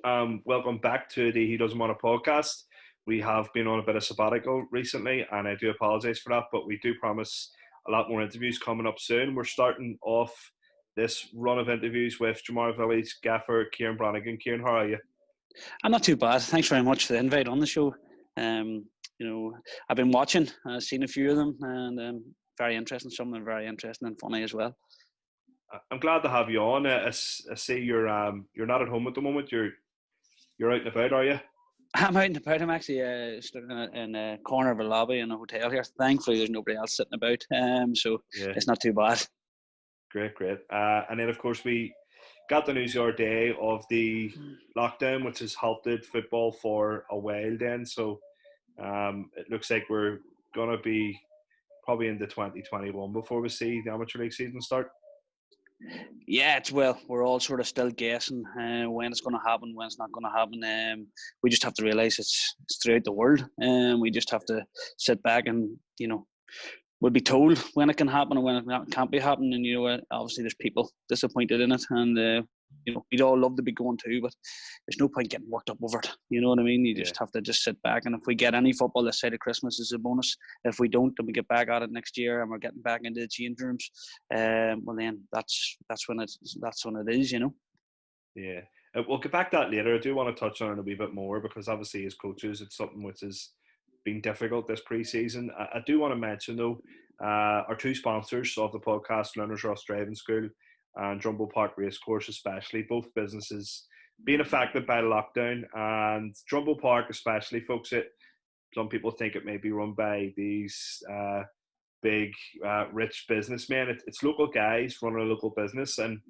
Welcome back to the He Doesn't Want a podcast. We have been on a bit of sabbatical recently, and I do apologise for that, but we do promise a lot more interviews coming up soon. We're starting off this run of interviews with Dromara Village gaffer Ciaran Brannigan. Ciaran, how are you? I'm not too bad. Thanks very much for the invite on the show. I've been watching, I've seen a few of them, and very interesting. Some of them very interesting and funny as well. I'm glad to have you on. I see you're not at home at the moment. You're out and about, are you? I'm out and about. I'm actually stood in a corner of a lobby in a hotel here. Thankfully, there's nobody else sitting about, so yeah. It's not too bad. Great. And then, of course, we got the news the other day of the lockdown, which has halted football for a while then. So it looks like we're going to be probably into 2021 before we see the amateur league season start. Yeah, we're all sort of still guessing when it's going to happen, when it's not going to happen. We just have to realise it's throughout the world, and we just have to sit back and, we'll be told when it can happen and when it can't be happening. And, obviously there's people disappointed in it, and, we'd all love to be going too, but there's no point getting worked up over it. You know what I mean? You just have to just sit back, and if we get any football this side of Christmas, is a bonus. If we don't, then we get back at it next year, and we're getting back into the change rooms. Well, then that's when it is. Yeah, we'll get back to that later. I do want to touch on it a wee bit more because obviously as coaches, it's something which has been difficult this pre-season. I do want to mention though, our two sponsors of the podcast, Learners Ross Driving School and Drumble Park Racecourse especially, both businesses being affected by the lockdown, and Drumble Park especially, folks, some people think it may be run by these big rich businessmen. It's local guys running a local business, and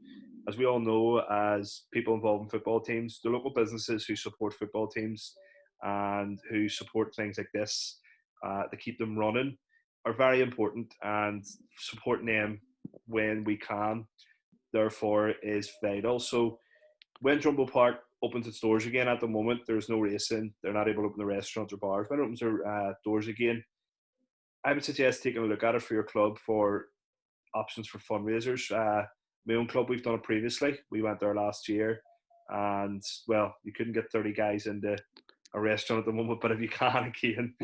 as we all know, as people involved in football teams, the local businesses who support football teams and who support things like this to keep them running are very important, and supporting them when we can therefore is vital. So when Drumble Park opens its doors again, at the moment there's no racing, they're not able to open the restaurants or bars. When it opens their doors again, I would suggest taking a look at it for your club for options for fundraisers. My own club, we've done it previously. We went there last year, and well, you couldn't get 30 guys into a restaurant at the moment, but if you can again,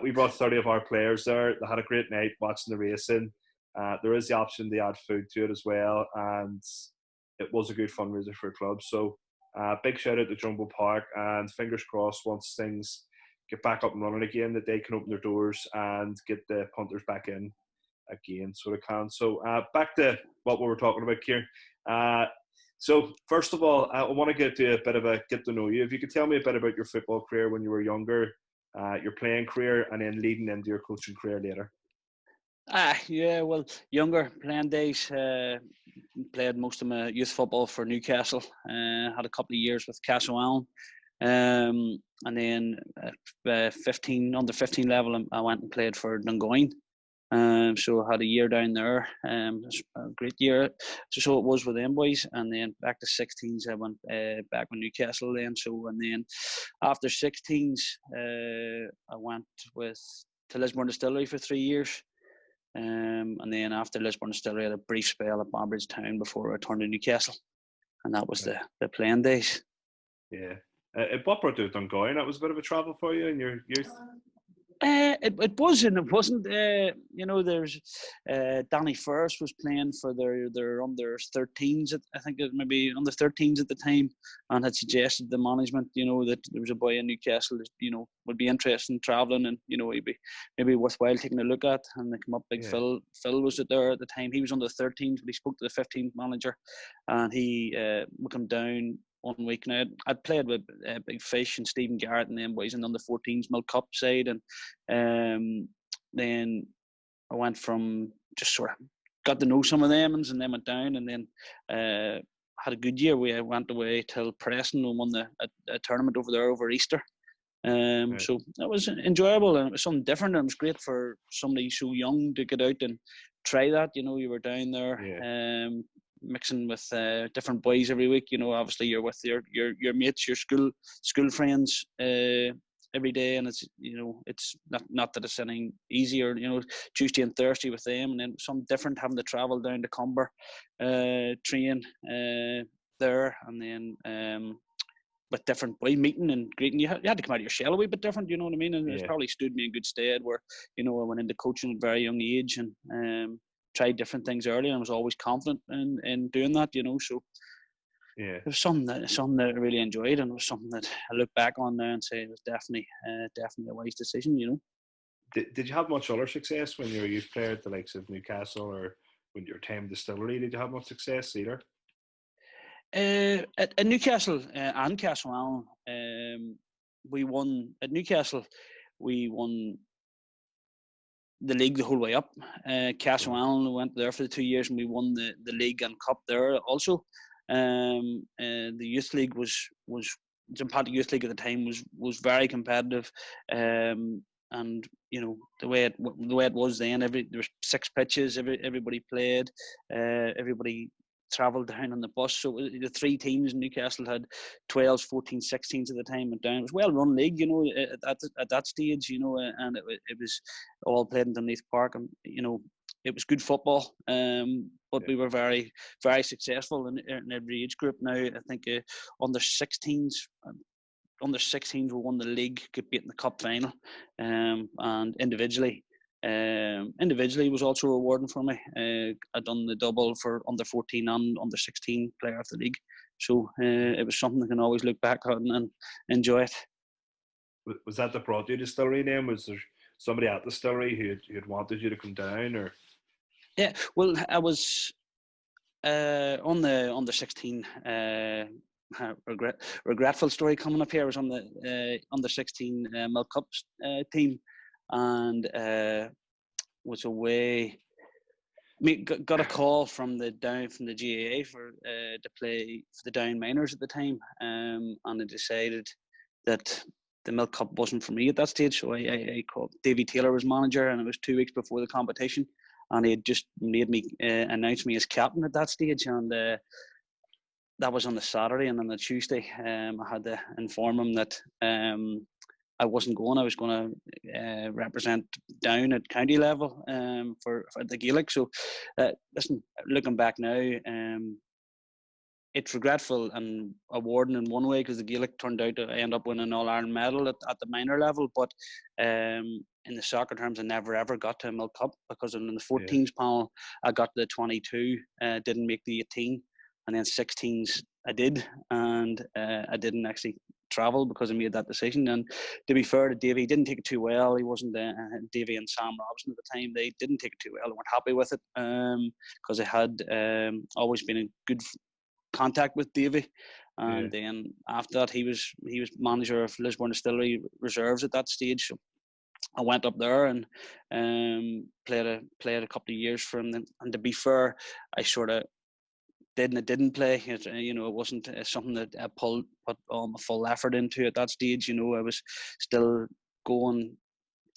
we brought 30 of our players there. They had a great night watching the racing. There is the option to add food to it as well, and it was a good fundraiser for a club. So big shout out to Drumble Park, and fingers crossed once things get back up and running again that they can open their doors and get the punters back in again so they can. So back to what we were talking about, Ciaran. So first of all, I want to get to a bit of a get to know you. If you could tell me a bit about your football career when you were younger, your playing career, and then leading into your coaching career later. Well, younger playing days, played most of my youth football for Newcastle. Had a couple of years with Castlewellan, and then under 15 level, I went and played for Dungoyne. So I had a year down there, a great year. So it was with them boys, and then back to 16s, I went back with Newcastle then. And then after 16s, I went to Lisburn Distillery for 3 years. And then after Lisburn Distillery, I had a brief spell at Bambridge Town before I returned to Newcastle, and that was the playing days. Yeah. What brought you to Dungoyne? That was a bit of a travel for you in your youth? It was and it wasn't. There's Danny Ferris was playing for their under 13s. I think it maybe under 13s at the time, and had suggested the management, that there was a boy in Newcastle that would be interested in travelling, and he'd be maybe worthwhile taking a look at. And they come up. Phil was there at the time. He was under 13s, but he spoke to the 15th manager, and he would come down 1 week. Now I'd played with Big Fish and Stephen Garrett and them boys in under 14s Milk Cup side, and then I went from just sort of got to know some of them, and then went down, and then had a good year. We went away till Preston and won a tournament over there over Easter. So that was enjoyable, and it was something different, and it was great for somebody so young to get out and try that. You were down there. Mixing with different boys every week. Obviously you're with your mates, your school friends every day, and it's it's not that it's anything easier. Tuesday and Thursday with them, and then some different having to travel down to Comber, train there, and then with different boys meeting and greeting. You had to come out of your shell a wee bit different, you know what I mean? And it's Yeah. probably stood me in good stead where, I went into coaching at a very young age and tried different things early and was always confident in doing that, So Yeah. it was something that I really enjoyed, and it was something that I look back on now and say it was definitely a wise decision, Did you have much other success when you were a youth player at the likes of Newcastle, or when your time distillery? Did you have much success either? At Newcastle and Castletown, we won at Newcastle. We won the league the whole way up. Castletown went there for the 2 years, and we won the league and cup there also. The youth league was the Impact Youth League at the time was very competitive, and the way it was then. There was 6 pitches. Everybody played. Everybody travelled down on the bus. So the 3 teams in Newcastle had 12s, 14s, 16s at the time went down. It was a well-run league, at that stage, and it was all played in Dunleith Park, and it was good football. But we were very, very successful in every age group. Now I think under 16s. Under 16s, we won the league, could beat in the cup final, and individually was also rewarding for me. I'd done the double for under 14 and under 16 player of the league, so it was something I can always look back on and enjoy it. Was that the Broadview distillery name? Was there somebody at the distillery who had wanted you to come down, or? Yeah, well, I was on the under 16. Regretful story coming up here. I was on the under 16 Milk Cup team, and was away. Got a call from the GAA to play for the Down Minors at the time, and I decided that the Milk Cup wasn't for me at that stage. So I called. Davy Taylor was manager, and it was 2 weeks before the competition, and he had just made me announce me as captain at that stage, and that was on the Saturday, and on the Tuesday, I had to inform him that I wasn't going. I was going to represent Down at county level for the Gaelic. So, listen, looking back now, it's regretful and rewarding in one way, because the Gaelic turned out to end up winning an All-Ireland medal at the minor level. But in the soccer terms, I never ever got to a Milk Cup, because in the 14s panel, I got to the 22, didn't make the 18. And then 16s I did, and I didn't actually travel because I made that decision. And to be fair to Davy, he didn't take it too well. He wasn't Davy and Sam Robson at the time. They didn't take it too well. They weren't happy with it, because I had always been in good contact with Davy. And then after that, he was manager of Lisburn Distillery Reserves at that stage. So I went up there and played a couple of years for him. And to be fair, I sort of didn't play. It wasn't something that I put all my full effort into at that stage. I was still going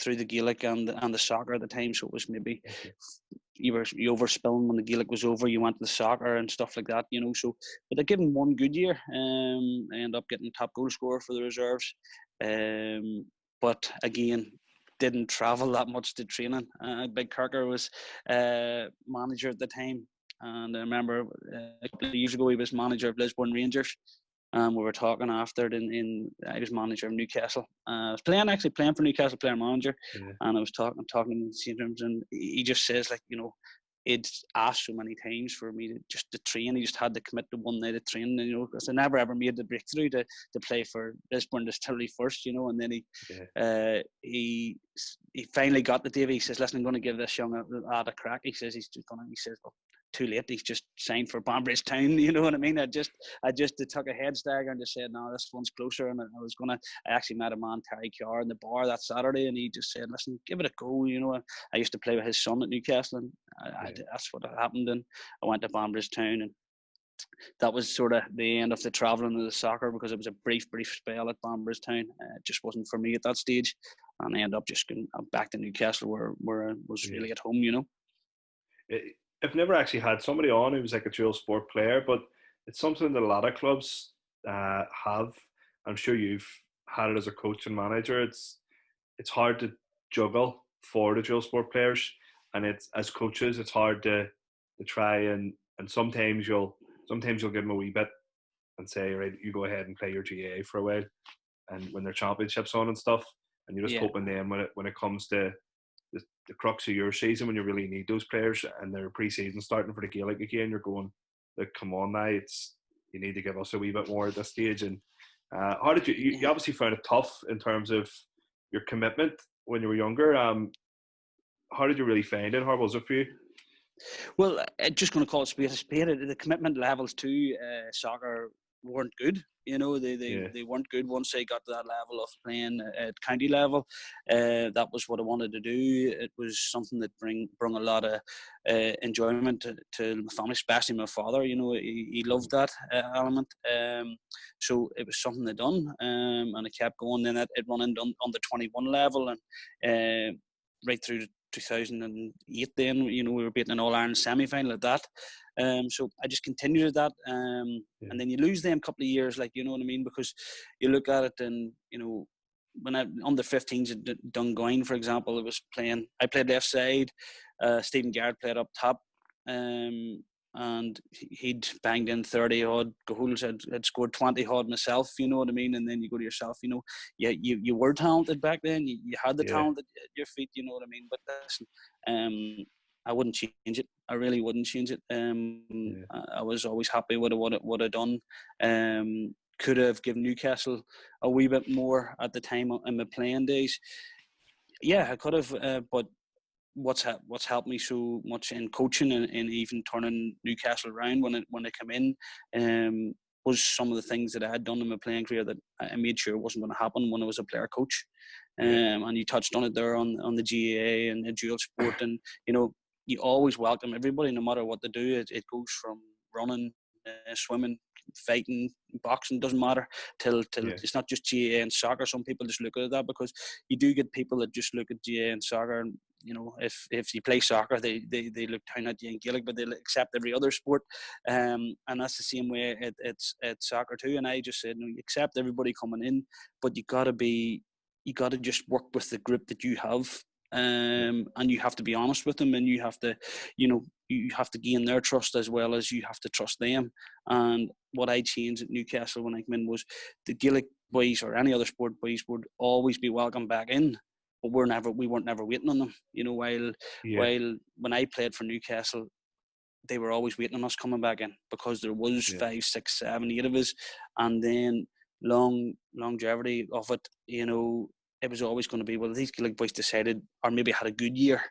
through the Gaelic and the soccer at the time, so it was maybe you overspilling when the Gaelic was over. You went to the soccer and stuff like that. So, but I gave him one good year. I ended up getting top goal scorer for the reserves, but again, didn't travel that much to training. Big Kirker was manager at the time. And I remember a couple of years ago, he was manager of Lisburn Rangers. We were talking after it. I was manager of Newcastle. I was playing for Newcastle, player manager. And I was talking in the terms, and he just says, he'd asked so many times for me to train. He just had to commit to one night of training, because I never ever made the breakthrough to play for Lisburn Distillery first, and then he finally got the Davy. He says, listen, I'm going to give this young lad a crack. He says, well, too late. He's just signed for Banbridge Town. You know what I mean? I just took a head stagger and just said, no, this one's closer. And I actually met a man, Terry Carr, in the bar that Saturday, and he just said, listen, give it a go. I used to play with his son at Newcastle, and that's what happened. And I went to Banbridge Town, and that was sort of the end of the travelling of the soccer, because it was a brief spell at Banbridge Town. It just wasn't for me at that stage, and I ended up just going back to Newcastle, where I was really at home. I've never actually had somebody on who was like a dual sport player, but it's something that a lot of clubs have. I'm sure you've had it as a coach and manager. It's hard to juggle for the dual sport players, and it's, as coaches, it's hard to try and sometimes you'll give them a wee bit and say, right, you go ahead and play your GAA for a while, and when their championships on and stuff, and you're just Yeah. hoping then when it comes to the crux of your season, when you really need those players and their pre-season starting for the Gaelic again, you're going, like, come on now, you need to give us a wee bit more at this stage. And how did you obviously found it tough in terms of your commitment when you were younger. How did you really find it? How was it for you? Well, just going to call it spade a spade. The commitment levels to soccer weren't good. You know, Yeah, they weren't good once they got to that level of playing at county level. That was what I wanted to do. It was something that brought a lot of enjoyment to my family, especially my father. You know, he loved that element. So it was something they done, and it kept going. Then it run into on the 21 level, and right through to 2008. Then, you know, we were beating an All-Ireland semi-final at that. So I just continued at that, yeah, and then you lose them a couple of years, like, you know what I mean, because you look at it and, you know, when I under 15s at Dungoyne, for example, I played left side. Stephen Garrett played up top, and he'd banged in 30 odd goals. I'd scored 20 odd myself, you know what I mean. And then you go to yourself, you know, you were talented back then. You had the yeah, talent at your feet, you know what I mean. But listen, I wouldn't change it. I really wouldn't change it. yeah, I was always happy with what I done. Could have given Newcastle a wee bit more at the time in my playing days. Yeah, I could have, but what's helped me so much in coaching and even turning Newcastle around when I come in, was some of the things that I had done in my playing career that I made sure wasn't going to happen when I was a player coach. yeah, And you touched on it there on the GAA and the dual sport, and you know, you always welcome everybody no matter what they do. It goes from running, swimming, fighting, boxing, doesn't matter, till yeah, it's not just GAA and soccer. Some people just look at that, because you do get people that just look at GAA and soccer, and you know, if you play soccer, they look down at you in Gaelic, but they'll accept every other sport, and that's the same way it's soccer too. And I just said, no, you accept everybody coming in, but you gotta just work with the group that you have, yeah, and you have to be honest with them, and you have to, you know, you have to gain their trust as well as you have to trust them. And what I changed at Newcastle when I came in was the Gaelic boys or any other sport boys would always be welcome back in, but we weren't never waiting on them. You know, yeah, while when I played for Newcastle, they were always waiting on us coming back in, because there was yeah, 5, 6, 7, 8 of us, and then longevity of it. You know, it was always going to be, well, these Gaelic boys decided, or maybe had a good year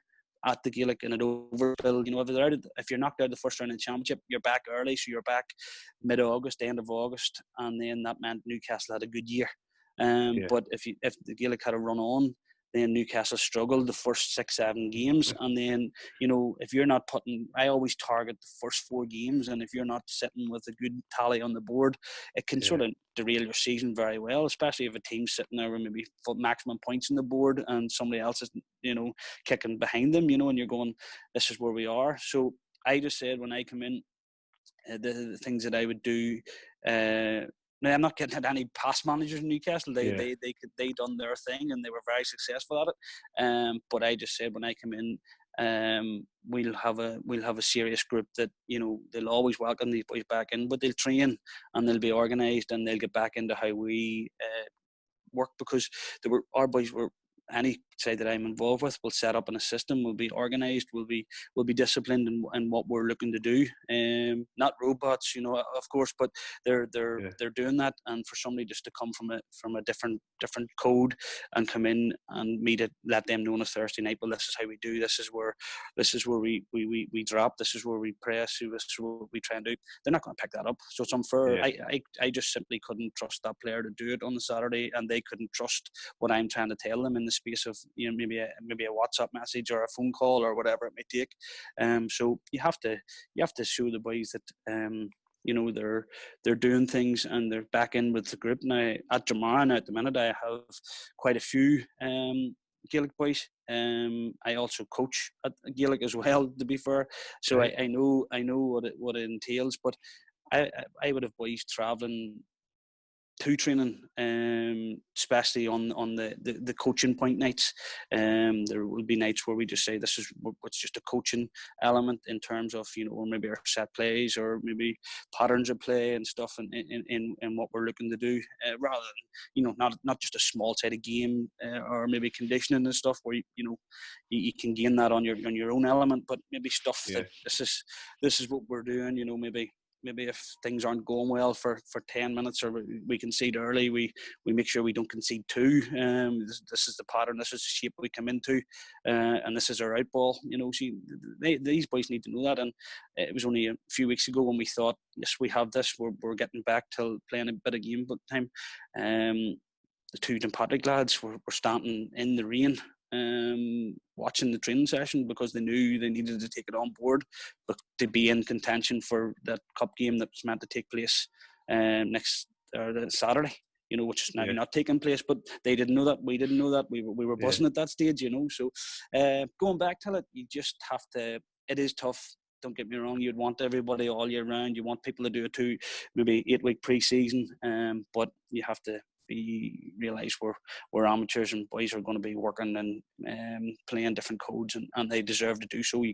at the Gaelic and it overfilled. You know, if you're knocked out of the first round of the championship, you're back early, so you're back mid-August, end of August, and then that meant Newcastle had a good year. yeah, But if the Gaelic had a run on, then Newcastle struggled the first 6, 7 games, and then, you know, if you're not I always target the first 4 games, and if you're not sitting with a good tally on the board, it can yeah, sort of derail your season very well, especially if a team's sitting there with maybe maximum points on the board and somebody else is, you know, kicking behind them, you know, and you're going, this is where we are. So I just said when I come in, the things that I would do. Now I'm not getting at any past managers in Newcastle. yeah, They done their thing and they were very successful at it. But I just said when I come in, we'll have a serious group that, you know, they'll always welcome these boys back in, but they'll train and they'll be organised and they'll get back into how we work, because our boys were, any side that I'm involved with will set up in a system, will be organised, will be disciplined in what we're looking to do. Not robots, you know, of course, but they're yeah, doing that. And for somebody just to come from a different code and come in and meet it, let them know on a Thursday night, well, this is how we do. This is where we drop. This is where we press. This is what we try and do. They're not going to pick that up. So it's unfair. yeah, I just simply couldn't trust that player to do it on the Saturday, and they couldn't trust what I'm trying to tell them in the space of, you know, maybe a WhatsApp message or a phone call or whatever it may take. So you have to show the boys that you know, they're doing things and they're back in with the group now. At Dromara now at the minute, I have quite a few Gaelic boys. I also coach at Gaelic as well, to be fair. So right, I know what it entails. But I would have boys travelling to training, especially on the coaching point nights. There will be nights where we just say this is what's just a coaching element in terms of, you know, or maybe our set plays or maybe patterns of play and stuff, and in what we're looking to do, rather than, you know, not just a small sided game, or maybe conditioning and stuff where you can gain that on your own element, but maybe stuff that this is what we're doing, you know, maybe if things aren't going well for 10 minutes or we concede early, we make sure we don't concede two. This is the pattern, this is the shape we come into, and this is our out ball. You know, see, these boys need to know that. And it was only a few weeks ago when we thought, yes, we have this. We're getting back to playing a bit of game time. The two Patrick lads were standing in the rain, watching the training session because they knew they needed to take it on board, but to be in contention for that cup game that was meant to take place next Saturday, you know, which is now not taking place. But they didn't know that, we didn't know that, we were buzzing at that stage, you know. So going back to it, you just have to. It is tough. Don't get me wrong. You'd want everybody all year round. You want people to do it maybe 8-week pre-season, but you have to realise we're amateurs and boys are going to be working and playing different codes, and they deserve to do so. You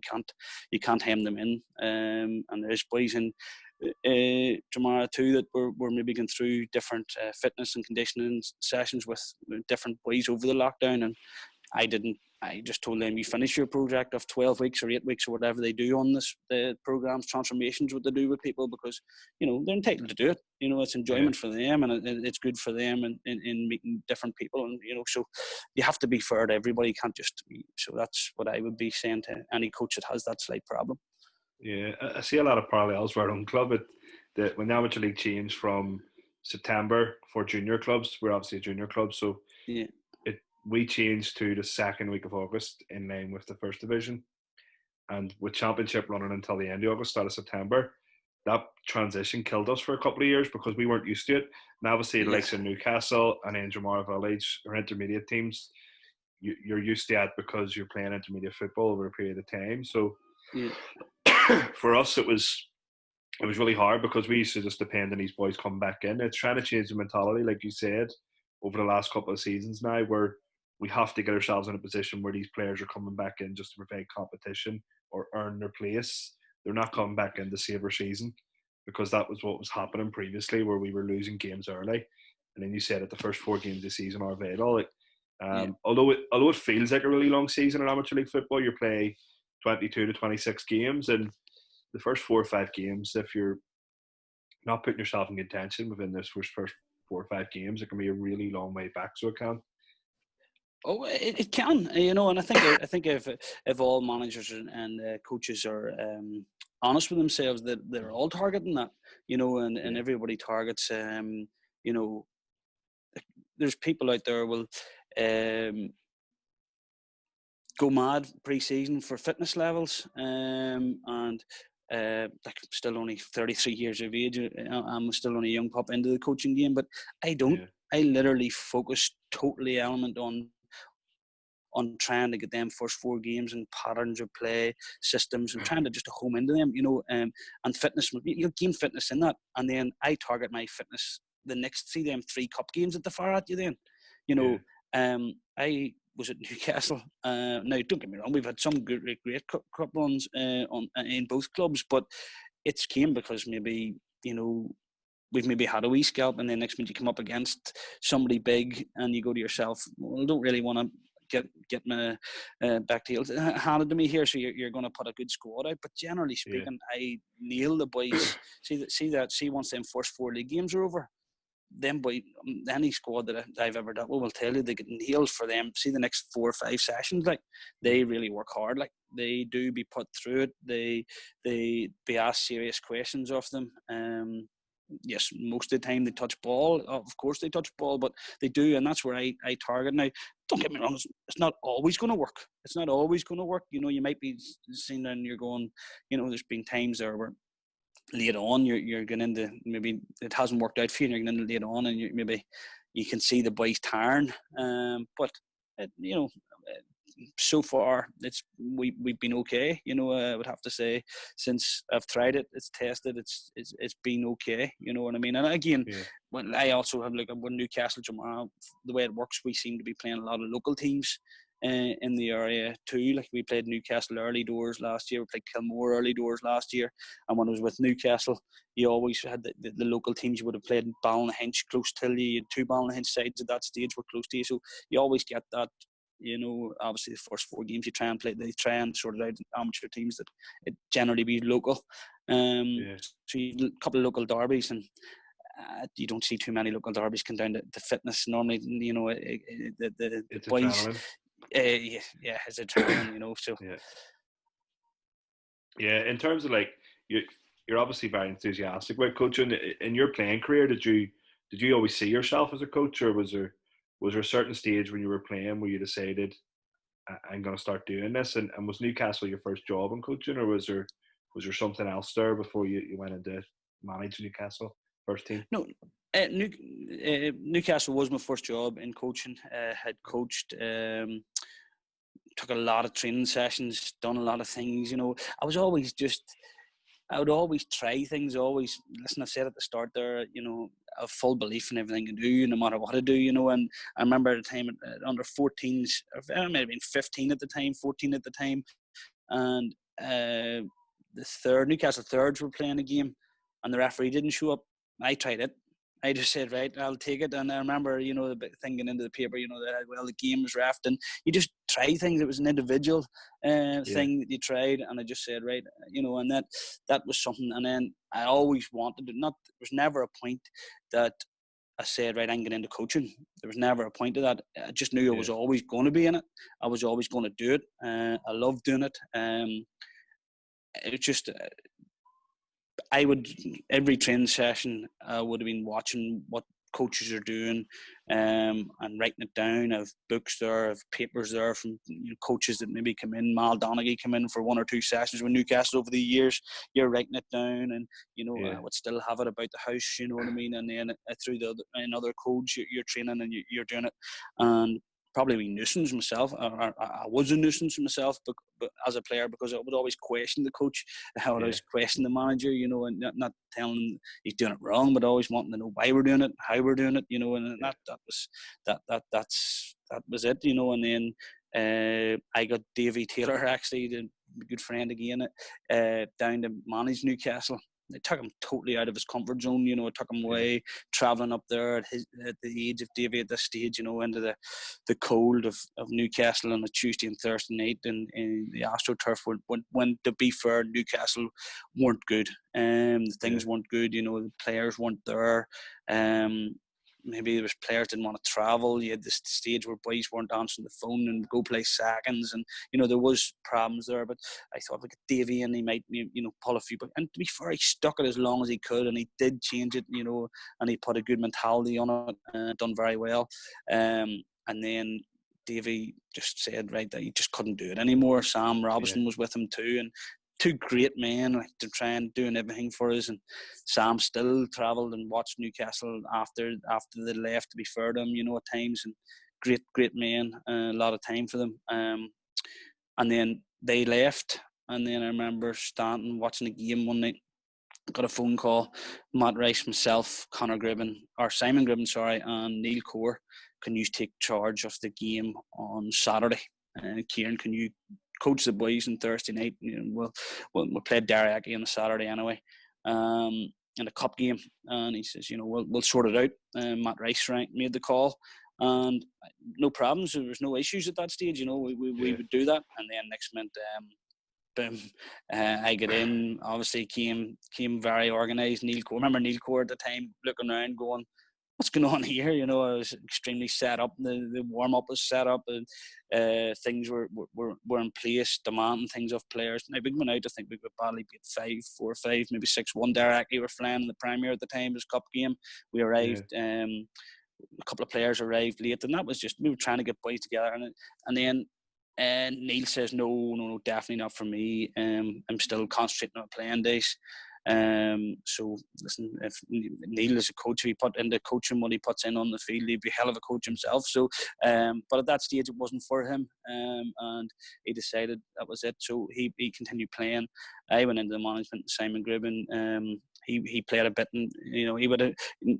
can't hem them in, and there's boys in Dromara too that we're maybe going through different fitness and conditioning sessions with different boys over the lockdown, and I just told them, you finish your project of 12 weeks or 8 weeks or whatever they do on the programs, transformations, what they do with people, because, you know, they're entitled to do it. You know, it's enjoyment for them, and it's good for them in meeting different people. And, you know, so you have to be fair to everybody. You can't just so that's what I would be saying to any coach that has that slight problem. Yeah, I see a lot of parallels for our own club. When the amateur league changed from September for junior clubs, we're obviously a junior club, so we changed to the second week of August in line with the first division, and with championship running until the end of August, start of September, that transition killed us for a couple of years because we weren't used to it. And obviously, the likes of Newcastle and then Dromara Village or intermediate teams, you're used to that because you're playing intermediate football over a period of time. So for us, it was really hard because we used to just depend on these boys coming back in. It's trying to change the mentality, like you said, over the last couple of seasons now, where we have to get ourselves in a position where these players are coming back in just to provide competition or earn their place. They're not coming back in to save our season, because that was what was happening previously, where we were losing games early. And then you said that the first 4 games of the season are vital. Although it feels like a really long season in amateur league football, you play 22 to 26 games, and the first 4 or 5 games, if you're not putting yourself in contention within this first 4 or 5 games, it can be a really long way back. So it can. Oh, it can, you know, and I think if all managers and coaches are honest with themselves, that they're all targeting that, you know, and everybody targets, you know, there's people out there will go mad pre-season for fitness levels, and like, I'm still only 33 years of age. I'm still only a young pup into the coaching game, but I don't. Yeah. I literally focus totally element on trying to get them first 4 games and patterns of play, systems, and trying to just home into them, you know, and fitness. You'll gain fitness in that, and then I target my fitness the next 3 cup games at the far at you. Then, you know, I was at Newcastle. Now, don't get me wrong, we've had some great cup runs in both clubs, but it's came because maybe, you know, we've maybe had a wee scalp, and then next minute you come up against somebody big, and you go to yourself, well, I don't really want to get my back to heels handed to me here, so you're going to put a good squad out. But generally speaking, I nail the boys. See once them first 4 league games are over, them boy, any squad that I've ever dealt with will tell you they get nailed for them. See the next 4 or 5 sessions, like, they really work hard. Like, they do be put through it. They be asked serious questions of them. Yes, most of the time they touch ball. Of course they touch ball, but they do, and that's where I target. Now, don't get me wrong, it's not always going to work. It's not always going to work. You know, you might be seeing and you're going, you know, there's been times there where late on you're getting into, maybe it hasn't worked out for you, and you're getting into late on, and maybe you can see the boys tiring. But you know, so far we've been okay. I would have to say, since I've tried it, it's tested, it's been okay. You know what I mean? And again, Yeah. when I also have with Newcastle Dromara, the way it works, we seem to be playing a lot of local teams in the area too. Like we played Newcastle early doors last year, we played Kilmore early doors last year, and when I was with Newcastle, you always had the local teams you would have played in Ballinhinch close to you. You had two Ballinhinch sides at that stage were close to you, so you always get that. Obviously the first 4 games they try and sort it out amateur teams that it generally be local. Yeah. So you have a couple of local derbies, and you don't see too many local derbies come down to fitness normally. The It's boys, adrenaline. it's adrenaline. So Yeah. Yeah. In terms of like you're obviously very enthusiastic about coaching. In your playing career, did you always see yourself as a coach, or was there a certain stage when you were playing where you decided I'm going to start doing this? And was Newcastle your first job in coaching, or was there something else there before you went into manage Newcastle first team? no. Newcastle was my first job in coaching. Had coached, took a lot of training sessions, done a lot of things. I would always try things. Always listen. I said at the start there, I have full belief in everything I do, no matter what I do. And I remember at the time under 14s, I might have been 15 at the time, 14 at the time, and the Newcastle thirds were playing a game, and the referee didn't show up. I tried it. I just said, right, I'll take it. And I remember, the big thing getting into the paper, that, the game was reffed, and you just try things. It was an individual Yeah. thing that you tried, and I just said, right, and that was something. And then I always wanted to, there was never a point that I said, right, I'm getting into coaching. There was never a point to that. I just knew I was Yeah. always going to be in it. I was always going to do it. I love doing it. It was just, I would, every training session, I would have been watching what coaches are doing and writing it down. I have books there, I have papers there from coaches that maybe come in. Mal Donaghy come in for 1 or 2 sessions with Newcastle over the years. You're writing it down, and Yeah. I would still have it about the house. You know what I mean? And then through in other codes, you're training and you're doing it, and probably a nuisance myself. I was a nuisance myself, but as a player, because I would always question the coach. I would Yeah. always question the manager, and not telling him he's doing it wrong, but always wanting to know why we're doing it, how we're doing it, and Yeah. that was it, And then I got Davy Taylor, actually, the good friend again, down to manage Newcastle. It took him totally out of his comfort zone. It took him away, travelling up there at the age of Davy at this stage. Into the cold of Newcastle on a Tuesday and Thursday night, and the AstroTurf. When to be fair, Newcastle weren't good. Things weren't good. The players weren't there. Maybe there was players didn't want to travel. You had this stage where boys weren't answering the phone and go play seconds, and there was problems there. But I thought, look at Davy, and he might pull a few. But and to be fair, he stuck it as long as he could, and he did change it, and he put a good mentality on it, done very well. And then Davy just said, right, that he just couldn't do it anymore. Sam Robinson was with him too, and 2 great men, like, to try and doing everything for us. And Sam still travelled and watched Newcastle after they left, to be fair to him, at times. And great men, a lot of time for them. And then they left, and then I remember standing watching the game one night. Got a phone call. Matt Rice, myself, Simon Gribben, and Neil Core. Can you take charge of the game on Saturday? Ciaran, can you coach the boys on Thursday night? We'll play Derry on the Saturday anyway, in a cup game. And he says, we'll sort it out. Matt Rice made the call, and no problems. There was no issues at that stage. We would do that. And then next minute, boom, I get in. Obviously, came very organised. Remember Neil Core at the time, looking around, going, "What's going on here?" I was extremely set up. The warm up was set up, and things were in place, demanding things of players. Now we went out. I think we got badly beat 5-4-5, maybe 6-1. Derek, we were flying in the Premier at the time. It was cup game. We arrived. A couple of players arrived late, and that was just, we were trying to get boys together, and then. And Neil says, no, definitely not for me. I'm still concentrating on playing days. So listen, if Neil is a coach, if he put into coaching what he puts in on the field, he'd be a hell of a coach himself. So, but at that stage, it wasn't for him, and he decided that was it. So he continued playing. I went into the management. Simon Gribben, he played a bit, and he would have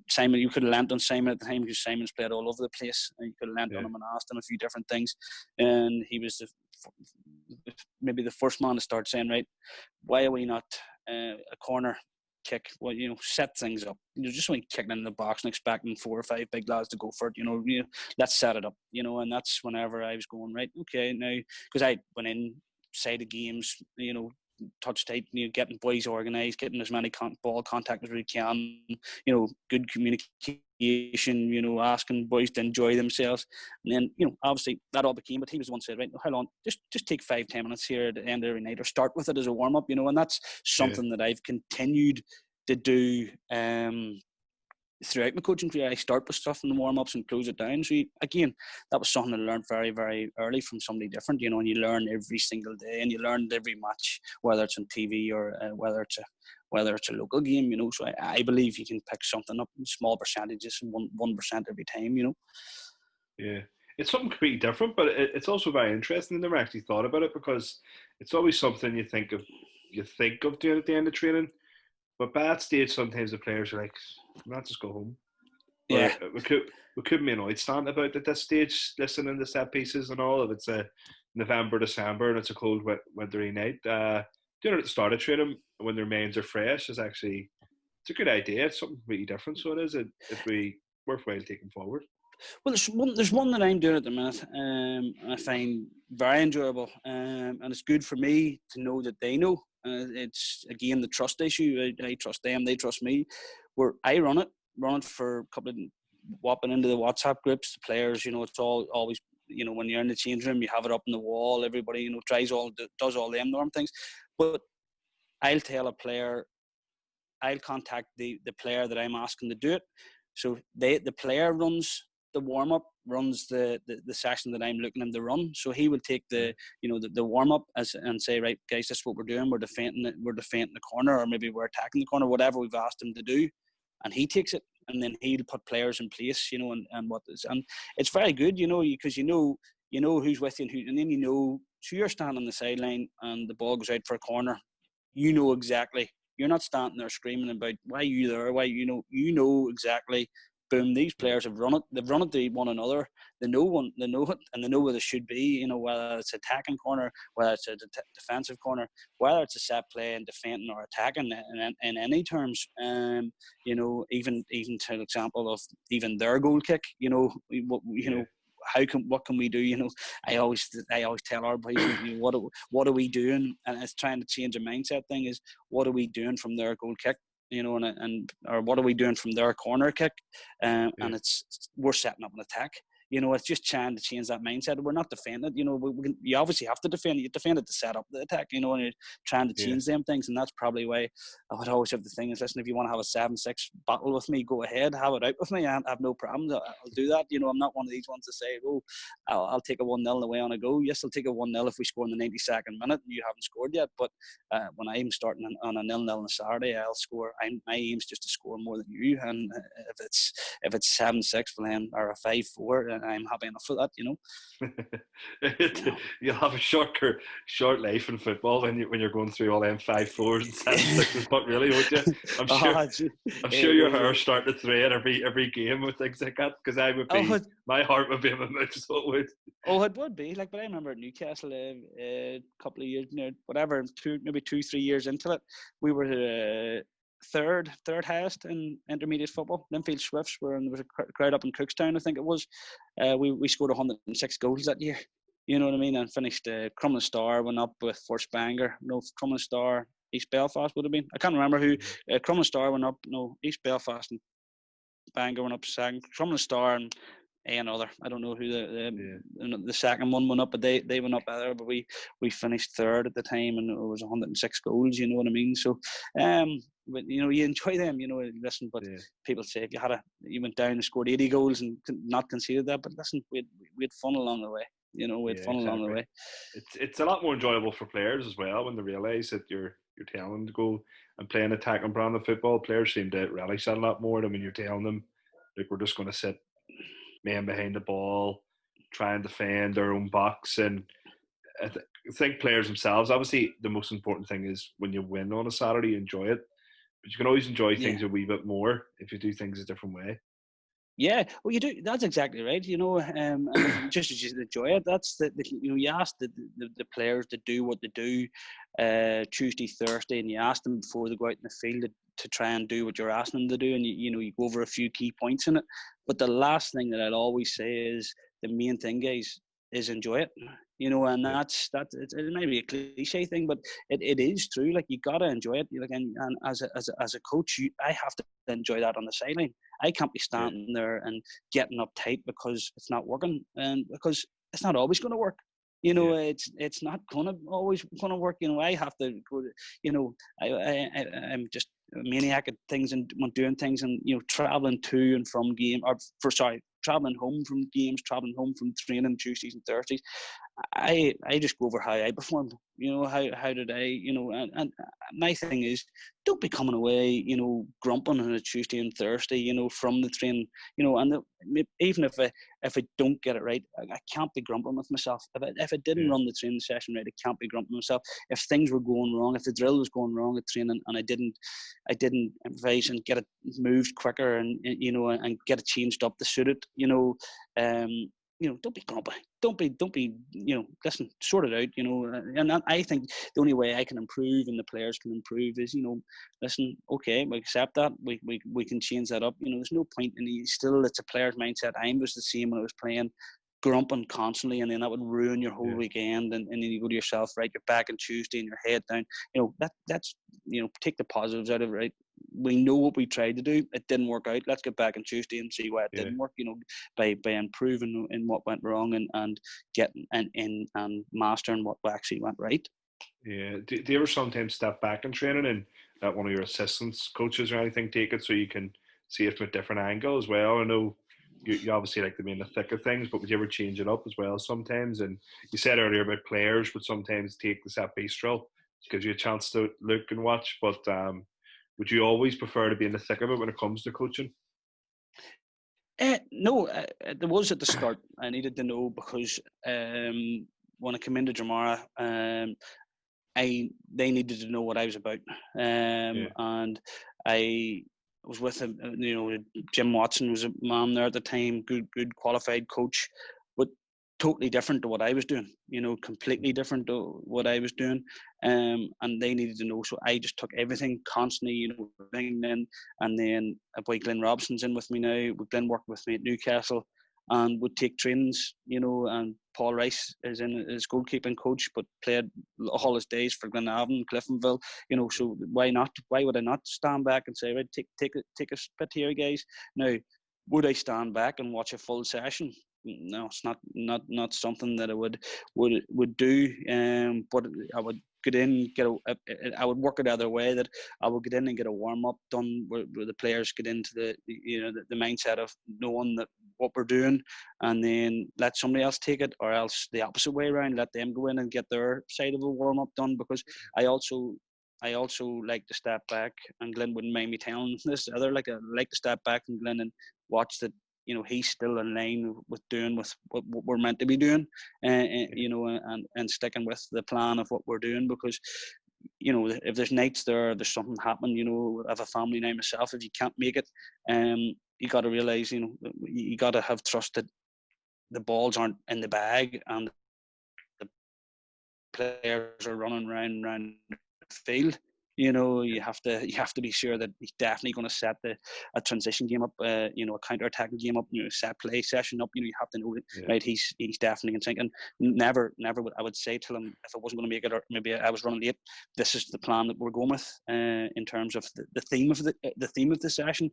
Simon. You could have lent on Simon at the time because Simon's played all over the place, and you could have lent on him and asked him a few different things. And he was maybe the first man to start saying, right, why are we not a corner kick? Well, set things up. Just when kicking in the box and expecting 4 or 5 big lads to go for it. Let's set it up. And that's whenever I was going, right, okay, now, because I went in side of games, touch tight, getting boys organised, getting as many ball contact as we can, good communication, asking boys to enjoy themselves. And then, obviously that all became, but he was the one who said, right, how long, just take 5-10 minutes here at the end of every night, or start with it as a warm-up, and that's something that I've continued to do throughout my coaching career. I start with stuff in the warm-ups and close it down. So again, that was something I learned very, very early from somebody different, and you learn every single day, and you learn every match, whether it's on TV or whether it's a local game, So I believe you can pick something up in small percentages, 1% every time, Yeah, it's something completely different, but it's also very interesting. I never actually thought about it because it's always something you think of doing at the end of training. But by that stage, sometimes the players are like, "Let's just go home." Or Yeah. we couldn't be annoyed standing about at this stage, listening to set pieces and all. If it's a November, December, and it's a cold, wintry night, doing it at the start of training when their minds are fresh it's a good idea. It's something completely different, so it is. It'd be worthwhile taking forward. Well, there's one that I'm doing at the minute, and I find very enjoyable, and it's good for me to know that they know. It's again the trust issue. I trust them, they trust me. Where I run it for a couple of whopping into the WhatsApp groups, the players. It's all always. When you're in the change room, you have it up on the wall. Everybody, does all them norm things. But I'll tell a player, I'll contact the player that I'm asking to do it. So the player runs the warm up, runs the session that I'm looking him to run. So he will take the warm up and say, right, guys, this is what we're doing. We're defending the corner, or maybe we're attacking the corner, whatever we've asked him to do, and he takes it, and then he'll put players in place, and what is, and it's very good, because you know who's with you, and then so you're standing on the sideline and the ball goes out for a corner, exactly. You're not standing there screaming about why are you there, why exactly. Boom! These players have run it. They've run it to one another. They know it, and they know where they should be. Whether it's attacking corner, whether it's a defensive corner, whether it's a set play and defending or attacking in any terms. Even to an example of even their goal kick. What can we do? I always tell our boys, what are we doing? And it's trying to change a mindset thing. Is what are we doing from their goal kick? Or what are we doing from their corner kick? And we're setting up an attack. It's just trying to change that mindset. We're not defending it. You obviously have to defend it. You defend it to set up the attack, and you're trying to change them things. And that's probably why I would always have the thing is, listen, if you want to have a 7-6 battle with me, go ahead, have it out with me. I have no problems. I'll do that. I'm not one of these ones to say, oh, I'll take a 1-0 away on a go. Yes, I'll take a 1-0 if we score in the 92nd minute and you haven't scored yet. But when I'm starting on a 0-0 on a Saturday, I'll score. My aim's just to score more than you. And if it's 7-6 or a 5-4, I'm happy enough for that, You'll have a short life in football when you're going through all them 5-4s and 7-6s, but really, won't you? I'm sure your hair's starting to thread every game with things like that, because my heart would be in my mouth, so it would. Oh, it would be but I remember at Newcastle a couple of years, whatever, maybe 2-3 years into it, we were third highest in intermediate football. Linfield Swifts there was a crowd up in Cookstown, I think it was. We scored 106 goals that year. You know what I mean? And finished. Crumlin Star went up with First Bangor. No, Crumlin Star, East Belfast would have been. I can't remember who. Crumlin Star went up. No, East Belfast and Bangor went up second. Crumlin Star and another. I don't know who the second one went up, but they went up there. But we finished third at the time, and it was 106 goals. You know what I mean? So, but you enjoy them. Listen, but people say if you went down and scored 80 goals and not conceded that, but listen, we had fun along the way. We had fun along the way. It's a lot more enjoyable for players as well when they realise that you're you're telling them to go and play an attacking brand of football, players seem to relish that a lot more than when you're telling them, like, we're just going to sit men behind the ball, try and defend their own box. And I think players themselves, obviously, the most important thing is when you win on a Saturday, you enjoy it. But you can always enjoy Yeah. things a wee bit more if you do things a different way. Yeah, well, you do. That's exactly right. And just as you enjoy it, that's you ask the players to do what they do Tuesday, Thursday, and you ask them before they go out in the field to try and do what you're asking them to do, and you go over a few key points in it. But the last thing that I'll always say is the main thing, guys, is enjoy it. And Yeah. it might be a cliche thing, but it is true. Like, you gotta enjoy it. And as a coach, I have to enjoy that on the sideline. I can't be standing there and getting uptight because it's not working, and because it's not always going to work. It's not always going to work. I have to go. I'm just a maniac at things and doing things, and traveling to and from traveling home from games, traveling home from training Tuesdays and Thursdays. I just go over how I performed. How did I? And my thing is, don't be coming away, grumping on a Tuesday and Thursday, from the train, even if I don't get it right, I can't be grumping with myself. If I didn't run the training session right, I can't be grumping with myself. If things were going wrong, if the drill was going wrong at training, and I didn't improvise and get it moved quicker, and and get it changed up to suit it, don't be grumpy. Don't be, listen, sort it out, and I think the only way I can improve and the players can improve is, listen, okay, we accept that. We can change that up. There's no point it's a player's mindset. I was the same when I was playing, grumping constantly, and then that would ruin your whole weekend. And then you go to yourself, right, you're back on Tuesday and your head down. That's take the positives out of it, right? We know what we tried to do. It didn't work out. Let's get back on Tuesday and see why it didn't work. By improving in what went wrong, and getting and mastering what actually went right. Yeah. Do you ever sometimes step back in training and let one of your assistants, coaches or anything, take it so you can see it from a different angle as well? I know you obviously like to be in the thick of things, but would you ever change it up as well sometimes? And you said earlier about players would sometimes take the set piece drill, gives you a chance to look and watch. But would you always prefer to be in the thick of it when it comes to coaching? No, there was at the start. I needed to know because when I came into Dromara, they needed to know what I was about, and I was with him. Jim Watson was a man there at the time, good qualified coach, but totally different to what I was doing. Completely different to what I was doing, and they needed to know. So I just took everything constantly, and then a boy Glenn Robson's in with me now. Glenn worked with me at Newcastle, and would take trainings, and Paul Rice is in as goalkeeping coach, but played all his days for Glenavon, Cliftonville, so why not? Why would I not stand back and say, right, take a spit here, guys? Now, would I stand back and watch a full session? No, it's not something that I would do. But I would get in, I would work it the other way, that I would get in and get a warm up done where the players get into the mindset of knowing that what we're doing, and then let somebody else take it, or else the opposite way around, let them go in and get their side of the warm up done. Because I also like to step back, and Glenn wouldn't mind me telling this. I like to step back from Glenn and watch that. He's still in line with doing with what we're meant to be doing, and sticking with the plan of what we're doing. Because if there's nights there's something happening. I have a family now myself. If you can't make it, you got to realize, you got to have trust that the balls aren't in the bag and the players are running around the field. You have to be sure that he's definitely going to set a transition game up, a counter-attacking game up, set play session up. You have to know that, right? He's definitely in sync. And never I would say to him, if I wasn't going to make it, or maybe I was running late, this is the plan that we're going with in terms of the theme of the session.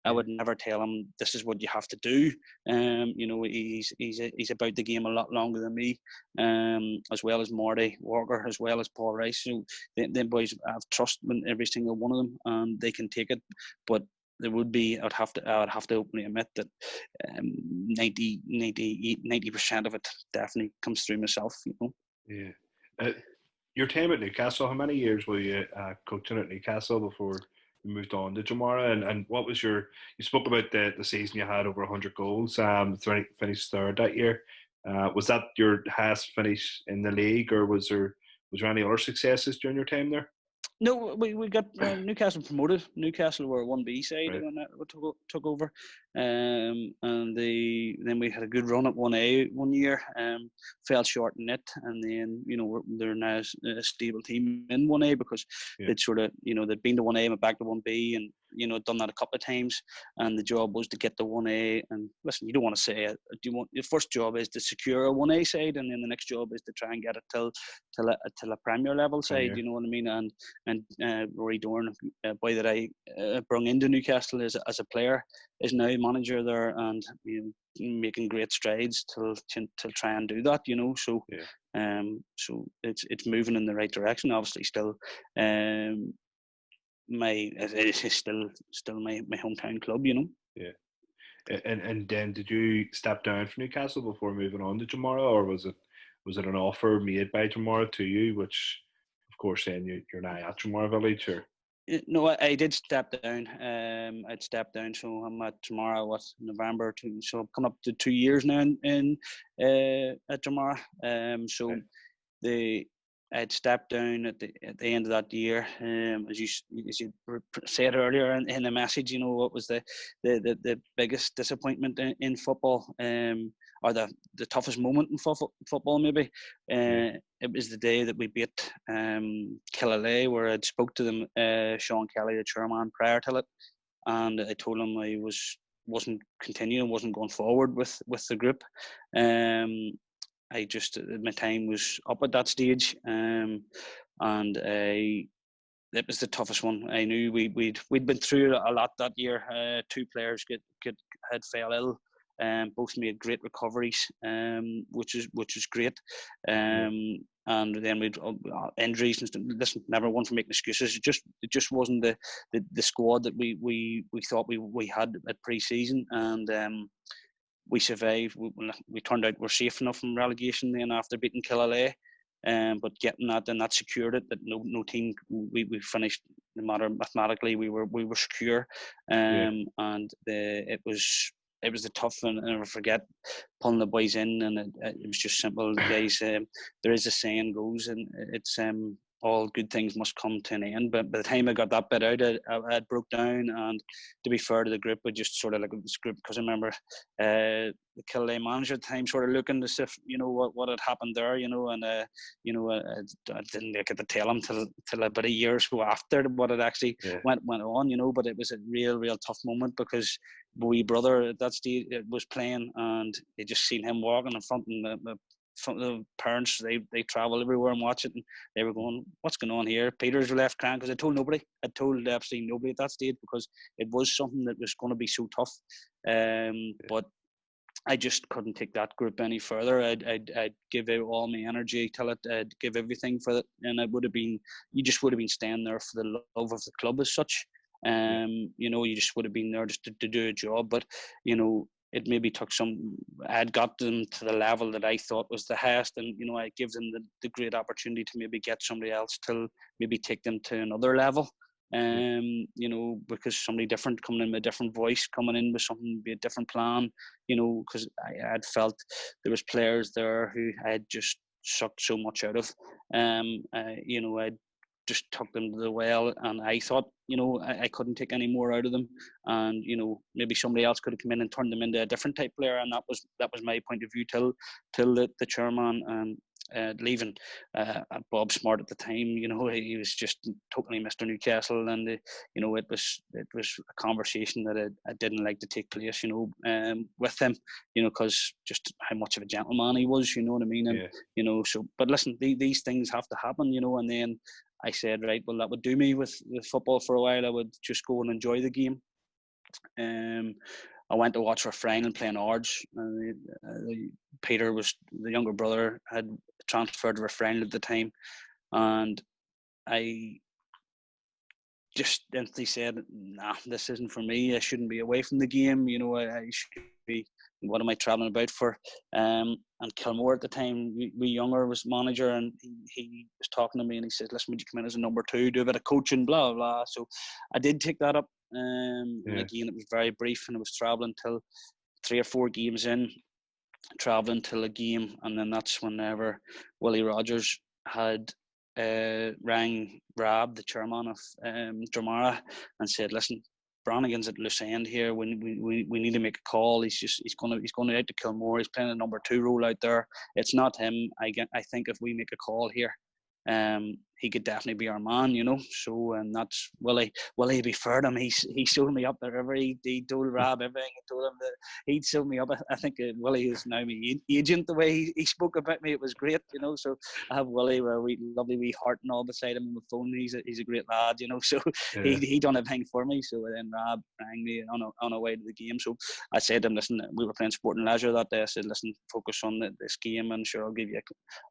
I would never tell him this is what you have to do. He's about the game a lot longer than me, as well as Marty Walker, as well as Paul Rice. So them boys have trust in every single one of them, and they can take it. But there would be, I would have to openly admit that 90% of it definitely comes through myself. Yeah. Your time at Newcastle, how many years were you coaching at Newcastle before you moved on to Dromara? And what was you spoke about the season you had over 100 goals, finished third that year. Was that your highest finish in the league, or was there any other successes during your time there? No, we got Newcastle promoted. Newcastle were 1B side Right. when that took over, and then we had a good run at 1A one year. Fell short in it, and then they're now a stable team in 1A because Yeah. they'd sort of they'd been to 1A and went back to 1B, and done that a couple of times. And the job was to get to 1A. And listen, you don't want to say it. Your first job is to secure a 1A side, and then the next job is to try and get it till a Premier level side. Premier. You know what I mean? And Rory Dorn, a boy that I brought into Newcastle as a player, is now manager there, and making great strides to try and do that. So Yeah. so it's moving in the right direction. Obviously, still it's still my hometown club. Yeah. And then did you step down from Newcastle before moving on to Jamara, or was it an offer made by Jamara to you, which of course then you're now at Dromara Village, or No, I did step down. I'd stepped down, so I'm at Dromara. November to, so I'm coming up to 2 years now at Dromara. So right. I'd stepped down at the end of that year. As you said earlier in the message, what was the biggest disappointment in football, or the toughest moment in football maybe. Yeah. It was the day that we beat Killalay, where I'd spoke to them, Sean Kelly, the chairman, prior to it, and I told him I wasn't continuing, wasn't going forward with the group. I just, my time was up at that stage, and it was the toughest one. I knew we'd been through a lot that year. Two players had fell ill. Both made great recoveries, which is great. Yeah. And then we'd injuries and stuff. Listen, never one for making excuses. It just wasn't the squad that we thought we had at pre-season, and we survived. We turned out we're safe enough from relegation then after beating Killalay. But getting that, and that secured it. That no team, we finished, no matter mathematically, we were secure. Yeah. And it was the tough, and I never forget pulling the boys in, and it was just simple, guys. There is a saying goes, and it's all good things must come to an end. But by the time I got that bit out, I broke down. And to be fair to the group, I just sort of like this group, because I remember the Killalay manager at the time sort of looking as if what had happened there, and I didn't get to tell him till about a year or so after what had actually Yeah. went on, but it was a real tough moment, because my wee brother at that stage was playing, and they just seen him walking in front, and the parents, they travel everywhere and watch it, and they were going, what's going on here? Peter's left crying, because I told nobody. I told absolutely nobody at that stage, because it was something that was going to be so tough. But I just couldn't take that group any further. I'd give out all my energy till it. I'd give everything for it, and you just would have been staying there for the love of the club as such. Yeah. You just would have been there just to do a job. But it maybe took I had got them to the level that I thought was the highest, and I give them the great opportunity to maybe get somebody else to maybe take them to another level. Yeah. Because somebody different coming in with a different voice, coming in with something, be a different plan, because I had felt there was players there who I had just sucked so much out of. I just took them to the well, and I thought, I couldn't take any more out of them, and maybe somebody else could have come in and turned them into a different type player, and that was my point of view till the chairman leaving. Bob Smart at the time, he was just totally Mr. Newcastle, and it was a conversation that I didn't like to take place, with him, because just how much of a gentleman he was, you know what I mean, and Yeah. so. But listen, these things have to happen, and then I said, right, well, that would do me with football for a while. I would just go and enjoy the game. I went to watch our final playing Ards. Peter was the younger brother, had transferred to Refrain at the time, and I just instantly said, nah, this isn't for me. I shouldn't be away from the game. I should be what am I travelling about for? And Kilmore at the time, we Younger was manager, and he was talking to me, and he says, listen, would you come in as a number 2, do a bit of coaching, blah, blah, blah. So I did take that up. And again, it was very brief, and I was travelling till 3 or 4 games in, travelling till a game, and then that's whenever Willie Rogers had rang Rab, the chairman of Dromara, and said, listen, Brannigan's at loose end here. We need to make a call. He's going out to Kilmore. He's playing a number 2 role out there. It's not him. I think if we make a call here, he could definitely be our man, you know. So, and that's Willie. Willie, be fair to him, he showed me up there. He told Rab everything. He told him that he'd show me up. I think Willie is now my agent. The way he spoke about me, it was great, you know. So I have Willie with a lovely wee heart and all beside him on the phone. He's a great lad, you know. So he done everything for me. So then Rab rang me on our way to the game. So I said to him, listen, we were playing Sport and Leisure that day. I said, listen, focus on this game, and sure,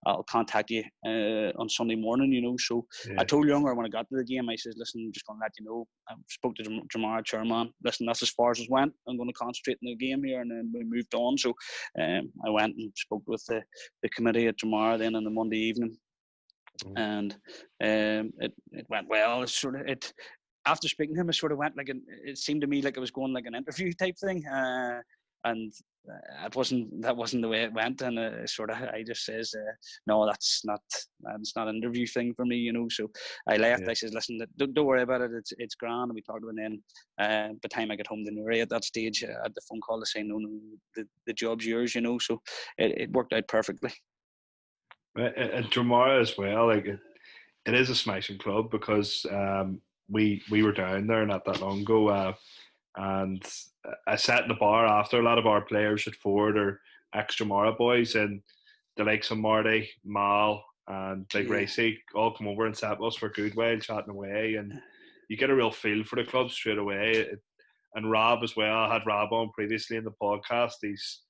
I'll contact you on Sunday morning, you know. So I told Younger when I got to the game, I says, listen, I'm just going to let you know. I spoke to Dromara chairman. Listen, that's as far as it went. I'm going to concentrate on the game here, and then we moved on. So I went and spoke with the committee at Dromara then on the Monday evening, and it went well. After speaking to him, it sort of went like it seemed to me like it was going like an interview type thing, and that wasn't the way it went. And I just says, no, that's not an interview thing for me, you know. So I left. I says, listen, don't worry about it. It's grand. And we talked about it. And by the time I got home to Newry at that stage, I had the phone call to say, no, the job's yours, you know. So it worked out perfectly. And Dromara as well, like it is a smashing club, because we were down there not that long ago, and I sat in the bar after. A lot of our players at Ford are ex-Dromara boys, and the likes of Marty, Mal, and Big Racy all come over and sat with us for a good while, chatting away, and you get a real feel for the club straight away. And Rob as well, I had Rob on previously in the podcast. He's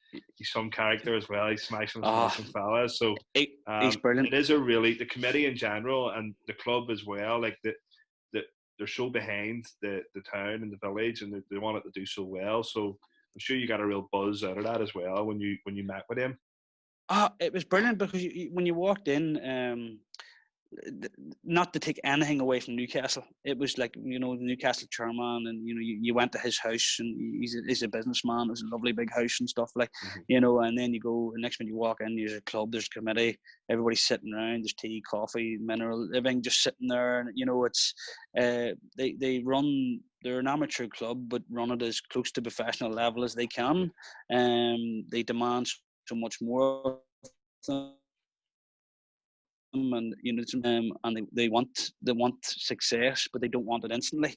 some character as well. He's smashing fella. So he's brilliant. It is the committee in general and the club as well, like they're so behind the town and the village, and they want it to do so well. So I'm sure you got a real buzz out of that as well when you met with him. It was brilliant, because when you walked in, not to take anything away from Newcastle, it was like, you know, the Newcastle chairman, and you know, you went to his house, and he's a businessman. It was a lovely big house and stuff, like, you know. And then you go, the next when you walk in, there's a club, there's a committee, everybody's sitting around, there's tea, coffee, mineral, everything just sitting there. And you know, it's they're an amateur club, but run it as close to professional level as they can. They demand so much more of them. And you know, and they want success, but they don't want it instantly,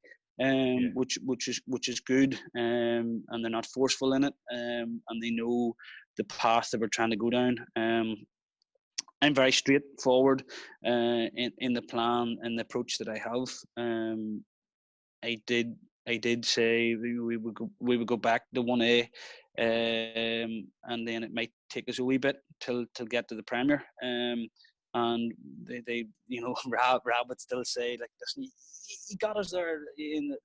which is good, and they're not forceful in it, and they know the path that we're trying to go down. I'm very straightforward in the plan and the approach that I have. I did say we would go back to 1A, and then it might take us a wee bit till get to the Premier. And they you know, Rab would still say, like, listen, you got us there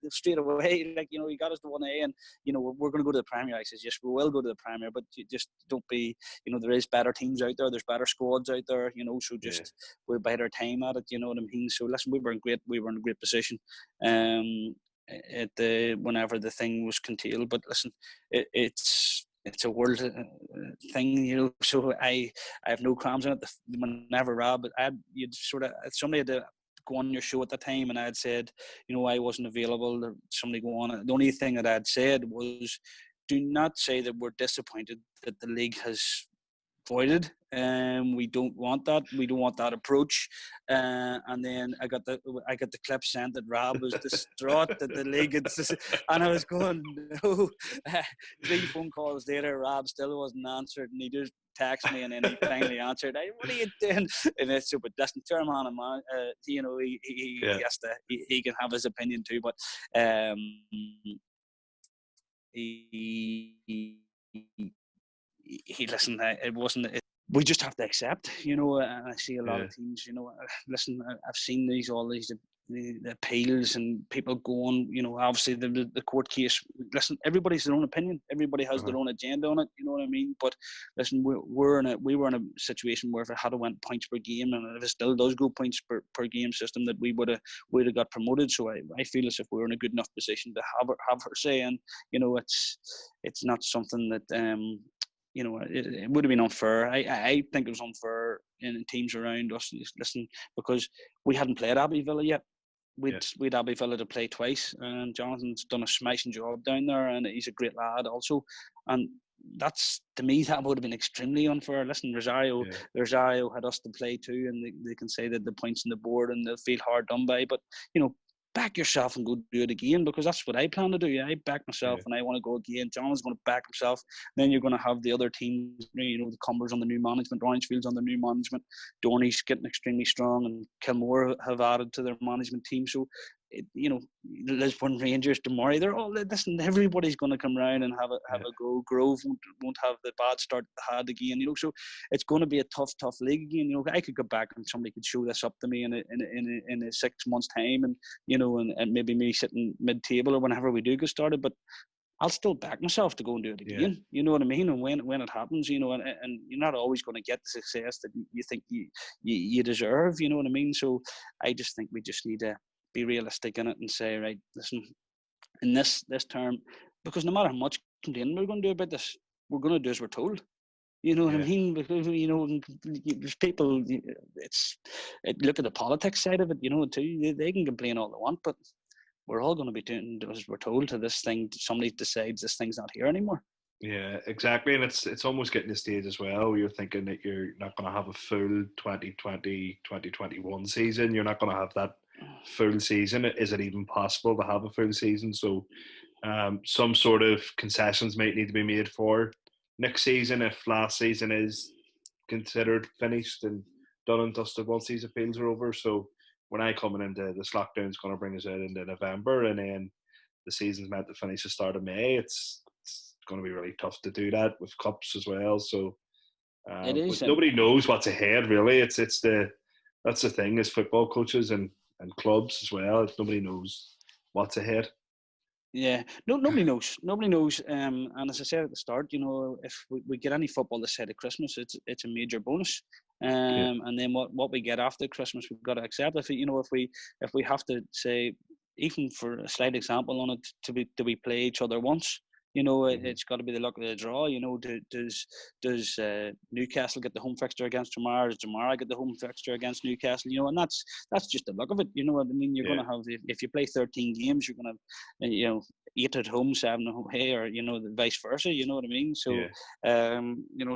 straight away, like, you know, you got us to 1A, and you know, we're going to go to the Premier. I says, yes, we will go to the Premier, but you just don't be, you know, there is better teams out there, there's better squads out there, you know, so just we'll bide our time at it, you know what I mean. So listen, we were in a great position whenever the thing was curtailed. But listen, it's a world thing, you know. So I have no qualms in it. Whenever Rob, somebody had to go on your show at the time, and I had said, you know, I wasn't available. Or somebody go on. The only thing that I had said was, do not say that we're disappointed that the league has voided. We don't want that. We don't want that approach. And then I got the clip sent that Rob was distraught that the league had, and I was going, no. 3 phone calls later, Rob still wasn't answered, and he just texted me, and then he finally answered. What are you doing? And it's so, but listen, chairman, man, you know, he has to. He can have his opinion too, but he listened. It wasn't. we just have to accept, and I see a lot Yeah, of teams, listen, I've seen all these the appeals and people going, obviously the court case. Listen, everybody's their own opinion. Everybody has their own agenda on it. You know what I mean? But listen, we were in a situation where if it had went points per game, and if it still does go points per game system, that we would have got promoted. So I feel as if we were in a good enough position to have her say, and it's not something that it would have been unfair. I think it was unfair in teams around us. Listen, because we hadn't played Abbey Villa yet. We'd Abbey Villa to play twice, and Jonathan's done a smashing job down there, and he's a great lad also. And that's, to me, that would have been extremely unfair. Listen, Rosario had us to play too, and they can say that the points on the board and they'll feel hard done by. But back yourself and go do it again, because that's what I plan to do. I back myself and I want to go again. John's going to back himself. Then you're going to have the other teams, the Cumbers on the new management, Orangefield's on the new management, Dorney's getting extremely strong, and Kilmore have added to their management team. So, Lisburn Rangers, Dromara, they're all, listen, everybody's going to come round and have a go. Grove won't have the bad start they had again, so it's going to be a tough league again. I could go back and somebody could show this up to me in a 6 months time, and and maybe me sitting mid-table or whenever we do get started, but I'll still back myself to go and do it again. Yeah. You know what I mean? And when it happens, and you're not always going to get the success that you think you deserve. You know what I mean? So I just think we just need to be realistic in it and say, right, listen, in this term, because no matter how much complaining we're going to do about this, we're going to do as we're told. You know what I mean? Because there's people. Look at the politics side of it. Too. They can complain all they want, but we're all going to be doing as we're told to this thing. Somebody decides this thing's not here anymore. Yeah, exactly. And it's almost getting to the stage as well where you're thinking that you're not going to have a full 2020, 2021 season. You're not going to have that full season. Is it even possible to have a full season? So some sort of concessions might need to be made for next season if last season is considered finished and done and dusted once these appeals are over. So we're now coming into this lockdown is going to bring us out into November, and then the season's meant to finish the start of May. It's going to be really tough to do that with cups as well. So it is. Nobody knows what's ahead, really. That's the thing as football coaches and clubs as well. Nobody knows what's ahead. Yeah, nobody knows. Nobody knows. And as I said at the start, if we get any football this side of Christmas, it's a major bonus. And then what we get after Christmas, we've got to accept. If we have to say, even for a slight example on it, do we play each other once? It's got to be the luck of the draw. Does Newcastle get the home fixture against Dromara? Does Dromara get the home fixture against Newcastle? And that's just the luck of it. You know what I mean? You're going to have, if you play 13 games, you're going to 8 at home, 7 away, or vice versa. You know what I mean? So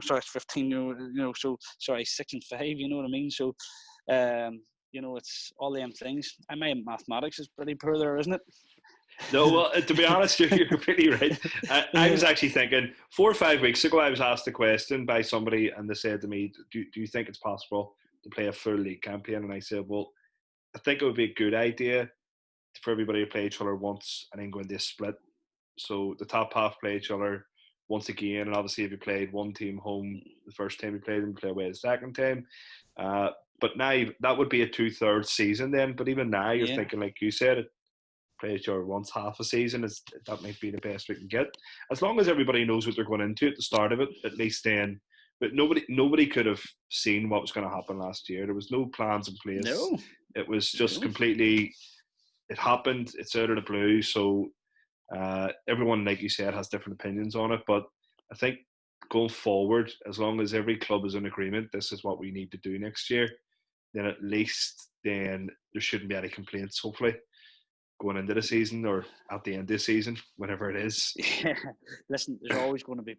sorry, 15. So sorry, 6 and 5. You know what I mean? So it's all them things. My mathematics is pretty poor there, isn't it? No, well, to be honest, you're completely right. I was actually thinking 4 or 5 weeks ago, I was asked a question by somebody, and they said to me, do you think it's possible to play a full league campaign? And I said, well, I think it would be a good idea for everybody to play each other once and then go into a split. So the top half play each other once again, and obviously if you played one team home the first time you played them, play away the second time. But now that would be a 2/3 season then. But even now, you're thinking, like you said, play each other once half a season, that might be the best we can get. As long as everybody knows what they're going into at the start of it, at least then. But nobody could have seen what was going to happen last year. There was no plans in place. No. It was just completely, it happened, it's out of the blue. So everyone, like you said, has different opinions on it. But I think going forward, as long as every club is in agreement, this is what we need to do next year, then at least then there shouldn't be any complaints, hopefully, going into the season or at the end of the season, whenever it is. Yeah, listen, there's always going to be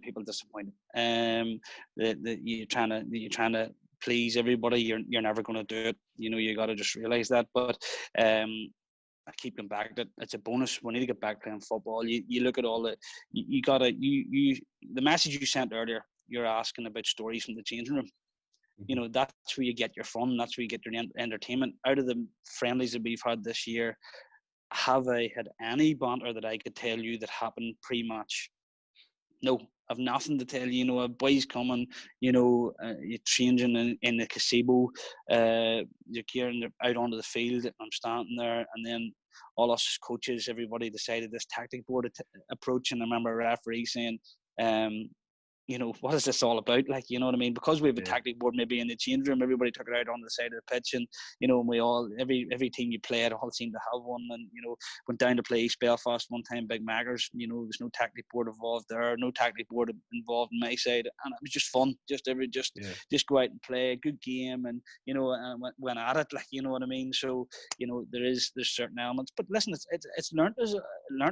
people disappointed. That you're trying to please everybody. You're never going to do it. You got to just realize that. But I keep them back. That it's a bonus. We need to get back playing football. You look at all the the message you sent earlier. You're asking about stories from the changing room. That's where you get your fun. That's where you get your entertainment. Out of the friendlies that we've had this year, have I had any banter that I could tell you that happened pre-match? No, I've nothing to tell you. You know, a boys coming. You know, you're changing in the gazebo. You're carrying out onto the field. I'm standing there, and then all us coaches, everybody decided this tactic board approach. And I remember a referee saying, you know, what is this all about? Like, you know what I mean? Because we have a tactic board maybe in the change room, everybody took it out on the side of the pitch, and, you know, and we all, every team you played all seemed to have one, and, you know, went down to play East Belfast one time, Big Maggers, you know, there's no tactic board involved there, no tactic board involved on my side, and it was just fun, just go out and play a good game, and, you know, and went at it, like, you know what I mean? So, you know, there's certain elements, but listen, it's learnt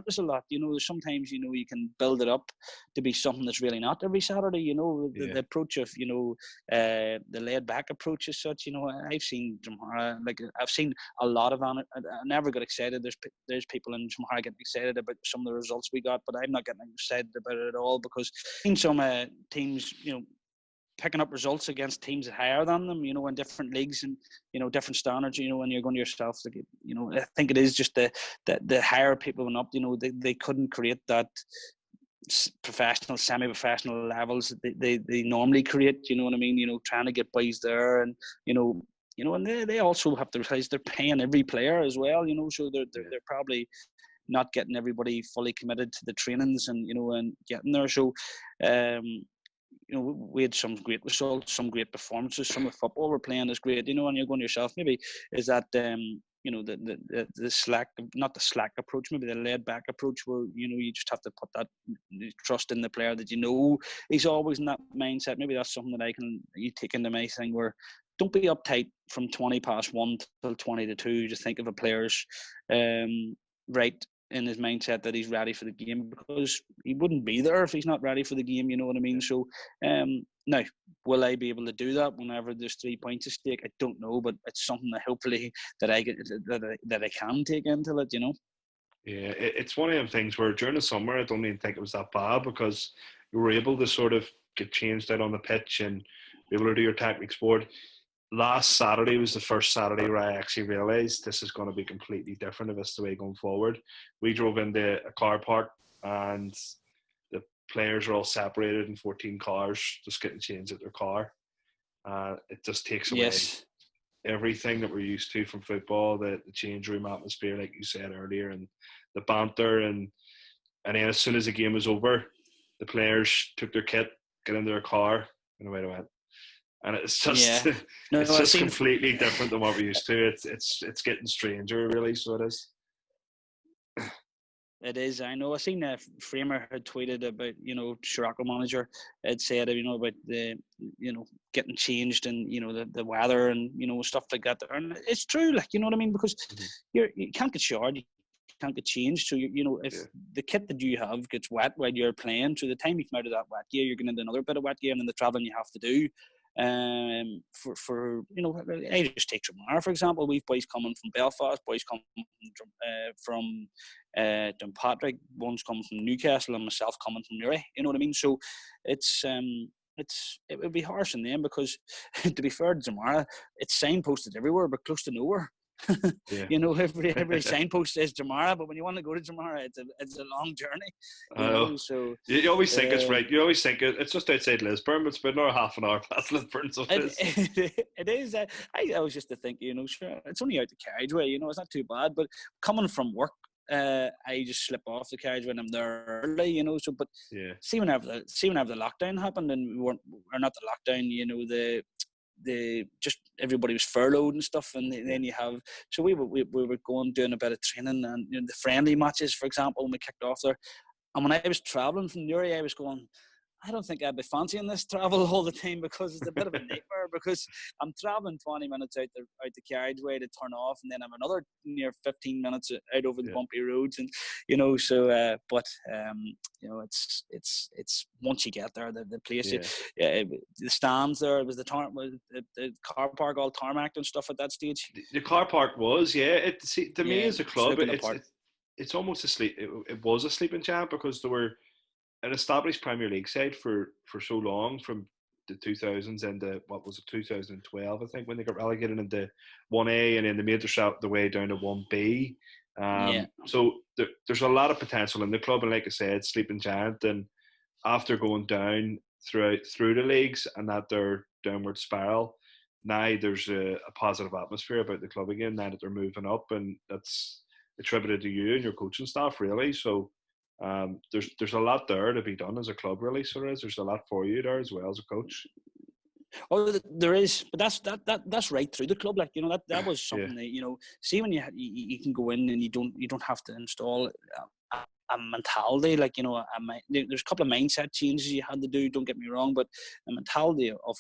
us a lot, you know. Sometimes, you know, you can build it up to be something that's really not every Saturday, you know, the approach of, you know, the laid back approach as such, you know. I've seen Dromara, like, I've seen a lot of it. I never got excited. There's people in Dromara getting excited about some of the results we got, but I'm not getting excited about it at all, because I've seen some teams, you know, picking up results against teams higher than them, you know, in different leagues and, you know, different standards, you know, when you're going to yourself, like, you know, I think it is just the higher people went up, you know, they couldn't create that professional, semi-professional levels they normally create, you know what I mean? You know, trying to get boys there, and you know, and they also have to realize they're paying every player as well, you know, so they're probably not getting everybody fully committed to the trainings, and you know, and getting there. So you know, we had some great results, some great performances. Some of the football we're playing is great, you know, and you're going to yourself, maybe is that you know, the slack, not the slack approach, maybe the laid back approach, where, you know, you just have to put that trust in the player that, you know, he's always in that mindset. Maybe that's something that you take into my thing, where don't be uptight from 1 till 2. Just think of a player's right in his mindset that he's ready for the game, because he wouldn't be there if he's not ready for the game, you know what I mean? So now, will I be able to do that whenever there's 3 points at stake? I don't know, but it's something that hopefully that I can take into it, you know. Yeah, it's one of them things where during the summer I don't even think it was that bad, because you were able to sort of get changed out on the pitch and be able to do your tactics board. Last Saturday was the first Saturday where I actually realised this is going to be completely different if it's the way going forward. We drove into a car park and the players are all separated in 14 cars, just getting changed at their car. It just takes away everything that we're used to from football, the change room atmosphere, like you said earlier, and the banter. And then as soon as the game was over, the players took their kit, got into their car, and away they went. And it's just it's just completely different than what we're used to. It's getting stranger, really. So it is. It is. I know. I seen Framer had tweeted about, you know, Sirocco manager had said, you know, about the, you know, getting changed and, you know, the weather and, you know, stuff like that. And it's true, like, you know what I mean? Because you can't get showered, you can't get changed. So you know, if the kit that you have gets wet while you're playing, so the time you come out of that wet gear, you're going into another bit of wet gear, and then the travelling you have to do. For you know, I just take Dromara for example. We've boys coming from Belfast, boys coming from Downpatrick, one's coming from Newcastle, and myself coming from Newry. You know what I mean? So it would be harsh on them, because to be fair to Dromara, it's signposted everywhere but close to nowhere. You know, every signpost says Dromara, but when you want to go to Dromara, it's a long journey. You know, so you always think it's right. You always think it's just outside Lisburn, but it's about another half an hour past Lisburn. So it is. I was just to think, you know, sure, it's only out the carriageway. You know, it's not too bad. But coming from work, I just slip off the carriageway when I'm there early. You know, so but see whenever the lockdown happened, and we weren't, or not the lockdown. You know, the just everybody was furloughed and stuff, and then you have, so we were going doing a bit of training, and you know, the friendly matches, for example, when we kicked off there, and when I was travelling from Newry, I was going, I don't think I'd be fancying this travel all the time, because it's a bit of a nightmare, because I'm travelling 20 minutes out the carriageway to turn off, and then I'm another near 15 minutes out over the bumpy roads, and you know, so you know, it's once you get there, the place, the stands there, it was the car park all tarmacked and stuff at that stage. The car park was, to me as a club, it's almost a sleep. It was a sleeping giant, because there were an established Premier League side for so long, from the 2000s into, what was it, 2012, I think, when they got relegated into 1A, and then they made the way down to 1B. So there's a lot of potential in the club, and like I said, sleeping giant, and after going down through the leagues and that their downward spiral, now there's a positive atmosphere about the club again. Now that they're moving up, and that's attributed to you and your coaching staff, really. So there's a lot there to be done as a club, really. So there's a lot for you there as well as a coach. Oh, there is, but that's right through the club. Like, that was Yeah, something that, see, when you can go in and you don't have to install a mentality, like, there's a couple of mindset changes you had to do. Don't get me wrong, but the mentality of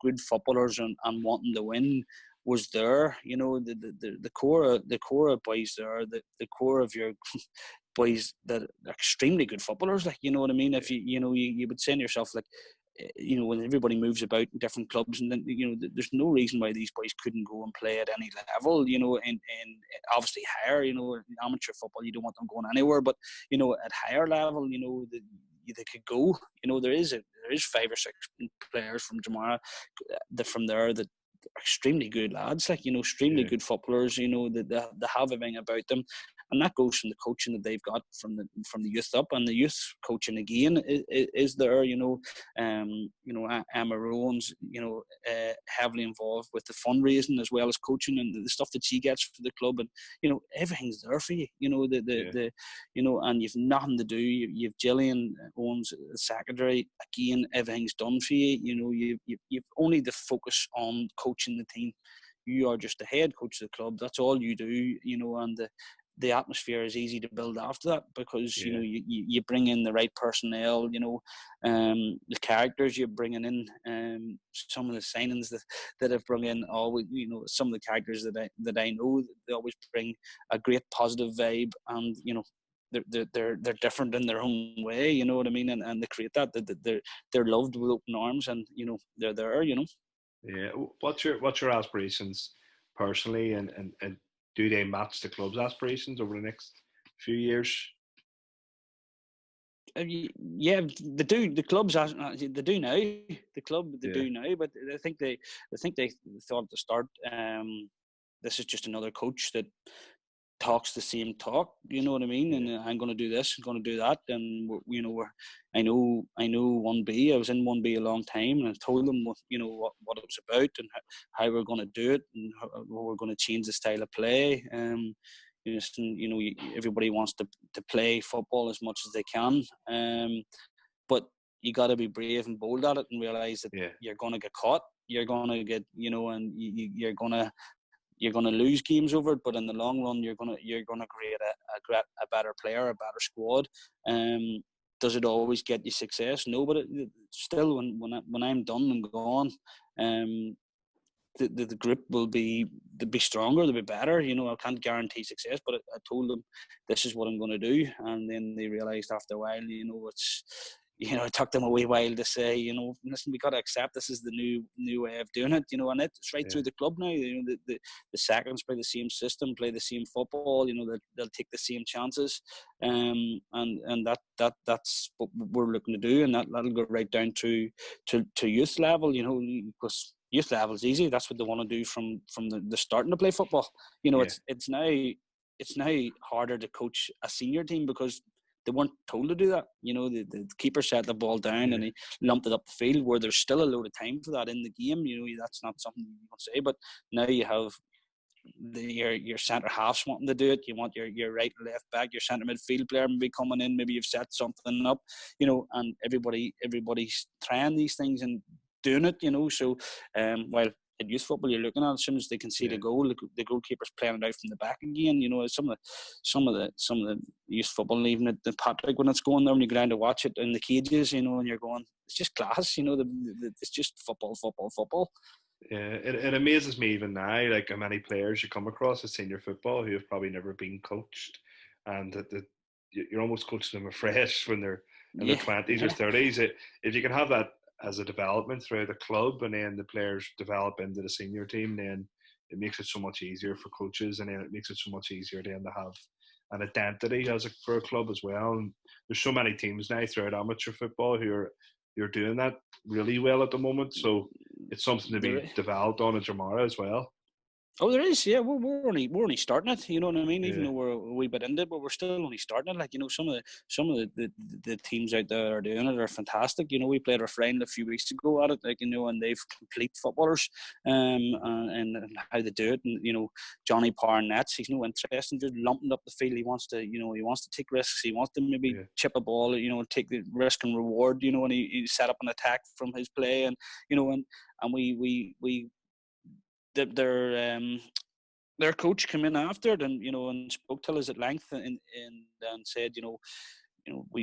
good footballers and wanting to win was there. The core of boys there, the core of your boys that are extremely good footballers. Like, you know what I mean? If you would say to yourself, like, when everybody moves about in different clubs, and then there's no reason why these boys couldn't go and play at any level, and obviously higher, in amateur football you don't want them going anywhere, but at higher level, they could go. There is 5 or 6 players from Dromara from there that are extremely good lads, like, extremely good footballers, that they have everything about them. And that goes from the coaching that they've got from the youth up, and the youth coaching again is there. Emma Rowan's heavily involved with the fundraising as well as coaching and the stuff that she gets for the club, and everything's there for you. And you've nothing to do. You've Gillian owns the secretary again. Everything's done for you. You've only to focus on coaching the team. You are just the head coach of the club. That's all you do. And the atmosphere is easy to build after that, because you bring in the right personnel, the characters you're bringing in, some of the signings that have brought in, always, some of the characters that I know, they always bring a great positive vibe, and they're different in their own way, you know what I mean, and they create that they're loved with open arms, and they're there. Yeah. What's your aspirations personally, and do they match the club's aspirations over the next few years? Yeah, they do. The clubs, they do now. The club, they do now, but I think they thought at the start, this is just another coach that talks the same talk. You know what I mean? And I'm going to do this, I'm going to do that, and I know 1B. I was in 1B a long time, and I told them what it was about, and how we're going to do it, and how we're going to change the style of play. Everybody wants to play football as much as they can, but you got to be brave and bold at it, and realize that you're going to get caught. You're going to get, and you're going to lose games over it, but in the long run, you're going to create a better player, a better squad. Does it always get you success? No, but still, when I'm done and gone, the group will be stronger, they'll be better. I can't guarantee success, but I told them this is what I'm going to do, and then they realised after a while, it took them a wee while to say, listen, we got to accept this is the new way of doing it, and it's right through the club now. The seconds play the same system, play the same football. They'll take the same chances, and that's what we're looking to do, and that'll go right down to youth level, because youth level is easy. That's what they want to do from the starting to play football. It's now harder to coach a senior team because they weren't told to do that. The keeper set the ball down and he lumped it up the field, where there's still a load of time for that in the game. That's not something you can say. But now you have your centre halves wanting to do it. You want your right and left back, your centre midfield player maybe coming in. Maybe you've set something up, and everybody's trying these things and doing it. So while in youth football, you're looking at, as soon as they can see the goal, the goalkeeper's playing it out from the back again. Some of the youth football, even at the Patrick, when it's going there, when you go down to watch it in the cages, and you're going, it's just class. It's just football. Yeah, it amazes me even now, like how many players you come across in senior football who have probably never been coached, and that you're almost coaching them afresh when they're in their 20s or 30s. If you can have that as a development throughout the club, and then the players develop into the senior team, then it makes it so much easier for coaches, and then it makes it so much easier then to have an identity for a club as well. And there's so many teams now throughout amateur football who are doing that really well at the moment, so it's something to be developed on at Dromara as well. Oh, there is, yeah. We're only starting it. You know what I mean? Even Yeah, though we're a wee bit into it, but we're still only starting it. Like, some of the teams out there are doing it are fantastic. We played our friend a few weeks ago at it, and they've complete footballers, and how they do it. And Johnny Parr nets, he's no interest in just lumping up the field. He wants to take risks. He wants to maybe yeah, chip a ball. Take the risk and reward. And he set up an attack from his play, and we their coach came in after it, and spoke to us at length, and said,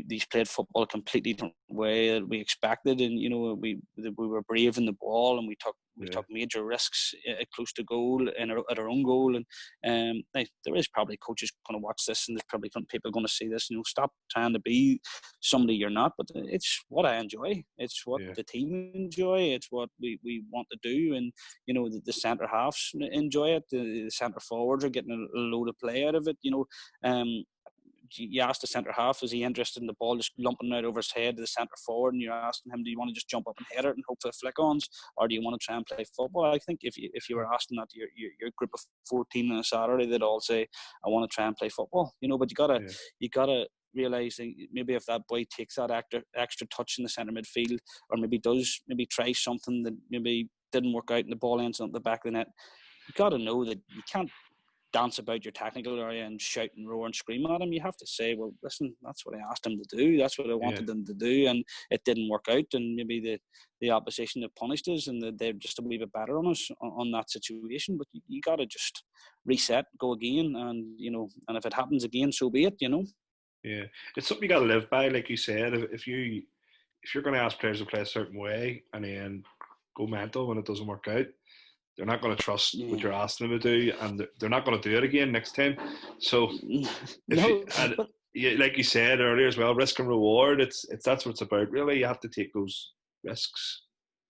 these played football a completely different way that we expected, and we were brave in the ball, and we yeah, took major risks close to goal and at our own goal, and there is probably coaches going to watch this, and there's probably people going to see this. Stop trying to be somebody you're not. But it's what I enjoy. It's what yeah, the team enjoy. It's what we want to do, and the centre halves enjoy it. The centre forwards are getting a load of play out of it. You asked the centre half, is he interested in the ball just lumping out over his head to the centre forward, and you're asking him, do you want to just jump up and head it and hope for flick-ons, or do you want to try and play football? I think if you were asking that to your group of 14 on a Saturday, they'd all say, I want to try and play football. But yeah, you gotta realise that maybe if that boy takes that extra touch in the centre midfield, or maybe try something that maybe didn't work out and the ball ends up the back of the net, you got to know that you can't dance about your technical area and shout and roar and scream at him. You have to say, well, listen, that's what I asked him to do. That's what I yeah, wanted them to do, and it didn't work out. And maybe the opposition have punished us, and they're just a wee bit better on us on that situation. But you got to just reset, go again, and if it happens again, so be it. yeah. It's something you got to live by, like you said. If you're going to ask players to play a certain way and then go mental when it doesn't work out, they're not going to trust what Yeah. you're asking them to do, and they're not going to do it again next time. So if you No, and but like you said earlier as well, risk and reward. It's that's what it's about. Really, you have to take those risks.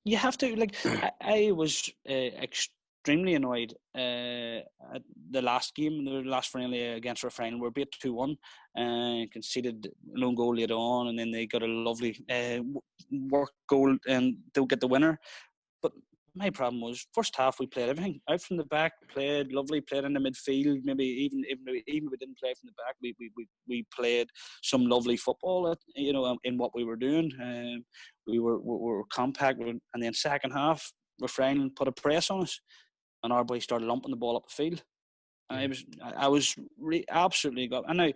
you have to, like, I was extremely annoyed at the last game, the last friendly against Refrain. We're beat 2-1, conceded an own goal later on, and then they got a lovely work goal and they'll get the winner. But my problem was first half we played everything out from the back, played lovely, played in the midfield. Maybe even if we didn't play from the back, we played some lovely football. In what we were doing, we were compact. And then second half, Refrain put a press on us, and our boys started lumping the ball up the field. And Yeah, I was absolutely got. And now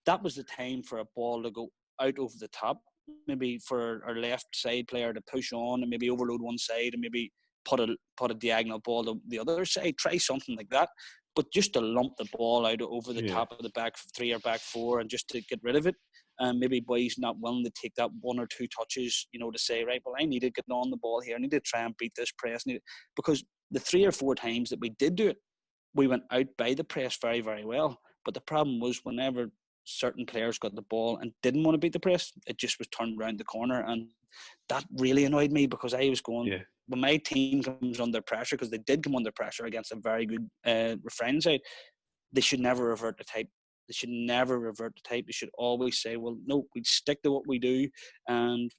that was the time for a ball to go out over the top, maybe for our left side player to push on and maybe overload one side and maybe put a diagonal ball to the other side. Try something like that. But just to lump the ball out over the yeah, top of the back three or back four and just to get rid of it. And maybe boys not willing to take that one or two touches, to say, right, well, I need to get on the ball here. I need to try and beat this press. Because the 3 or 4 times that we did do it, we went out by the press very, very well. But the problem was whenever certain players got the ball and didn't want to beat the press, it just was turned around the corner. And that really annoyed me because I was going, yeah, when my team comes under pressure, because they did come under pressure against a very good Refrain side, they should never revert the type. They should never revert the type. They should always say, well, no, we stick to what we do. And,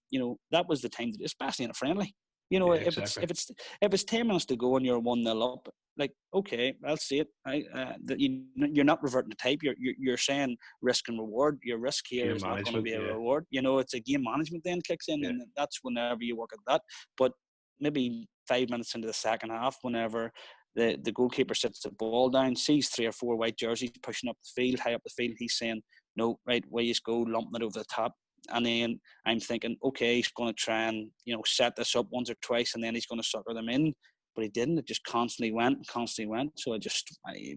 that was the time, especially in a friendly. yeah. If it's Exactly. if it's if it's 10 minutes to go and you're 1-0 up, like, okay, I'll see it. That you're not reverting the type. You're saying risk and reward. Your risk here Game is not going to management. be a Yeah, reward. It's a game management then kicks in, yeah, and that's whenever you work at that. But maybe 5 minutes into the second half, whenever the goalkeeper sits the ball down, sees 3 or 4 white jerseys pushing up the field, high up the field, he's saying, no, right, way you go, lumping it over the top. And then I'm thinking, okay, he's going to try and, set this up once or twice, and then he's going to sucker them in. But he didn't. It just constantly went and constantly went. So I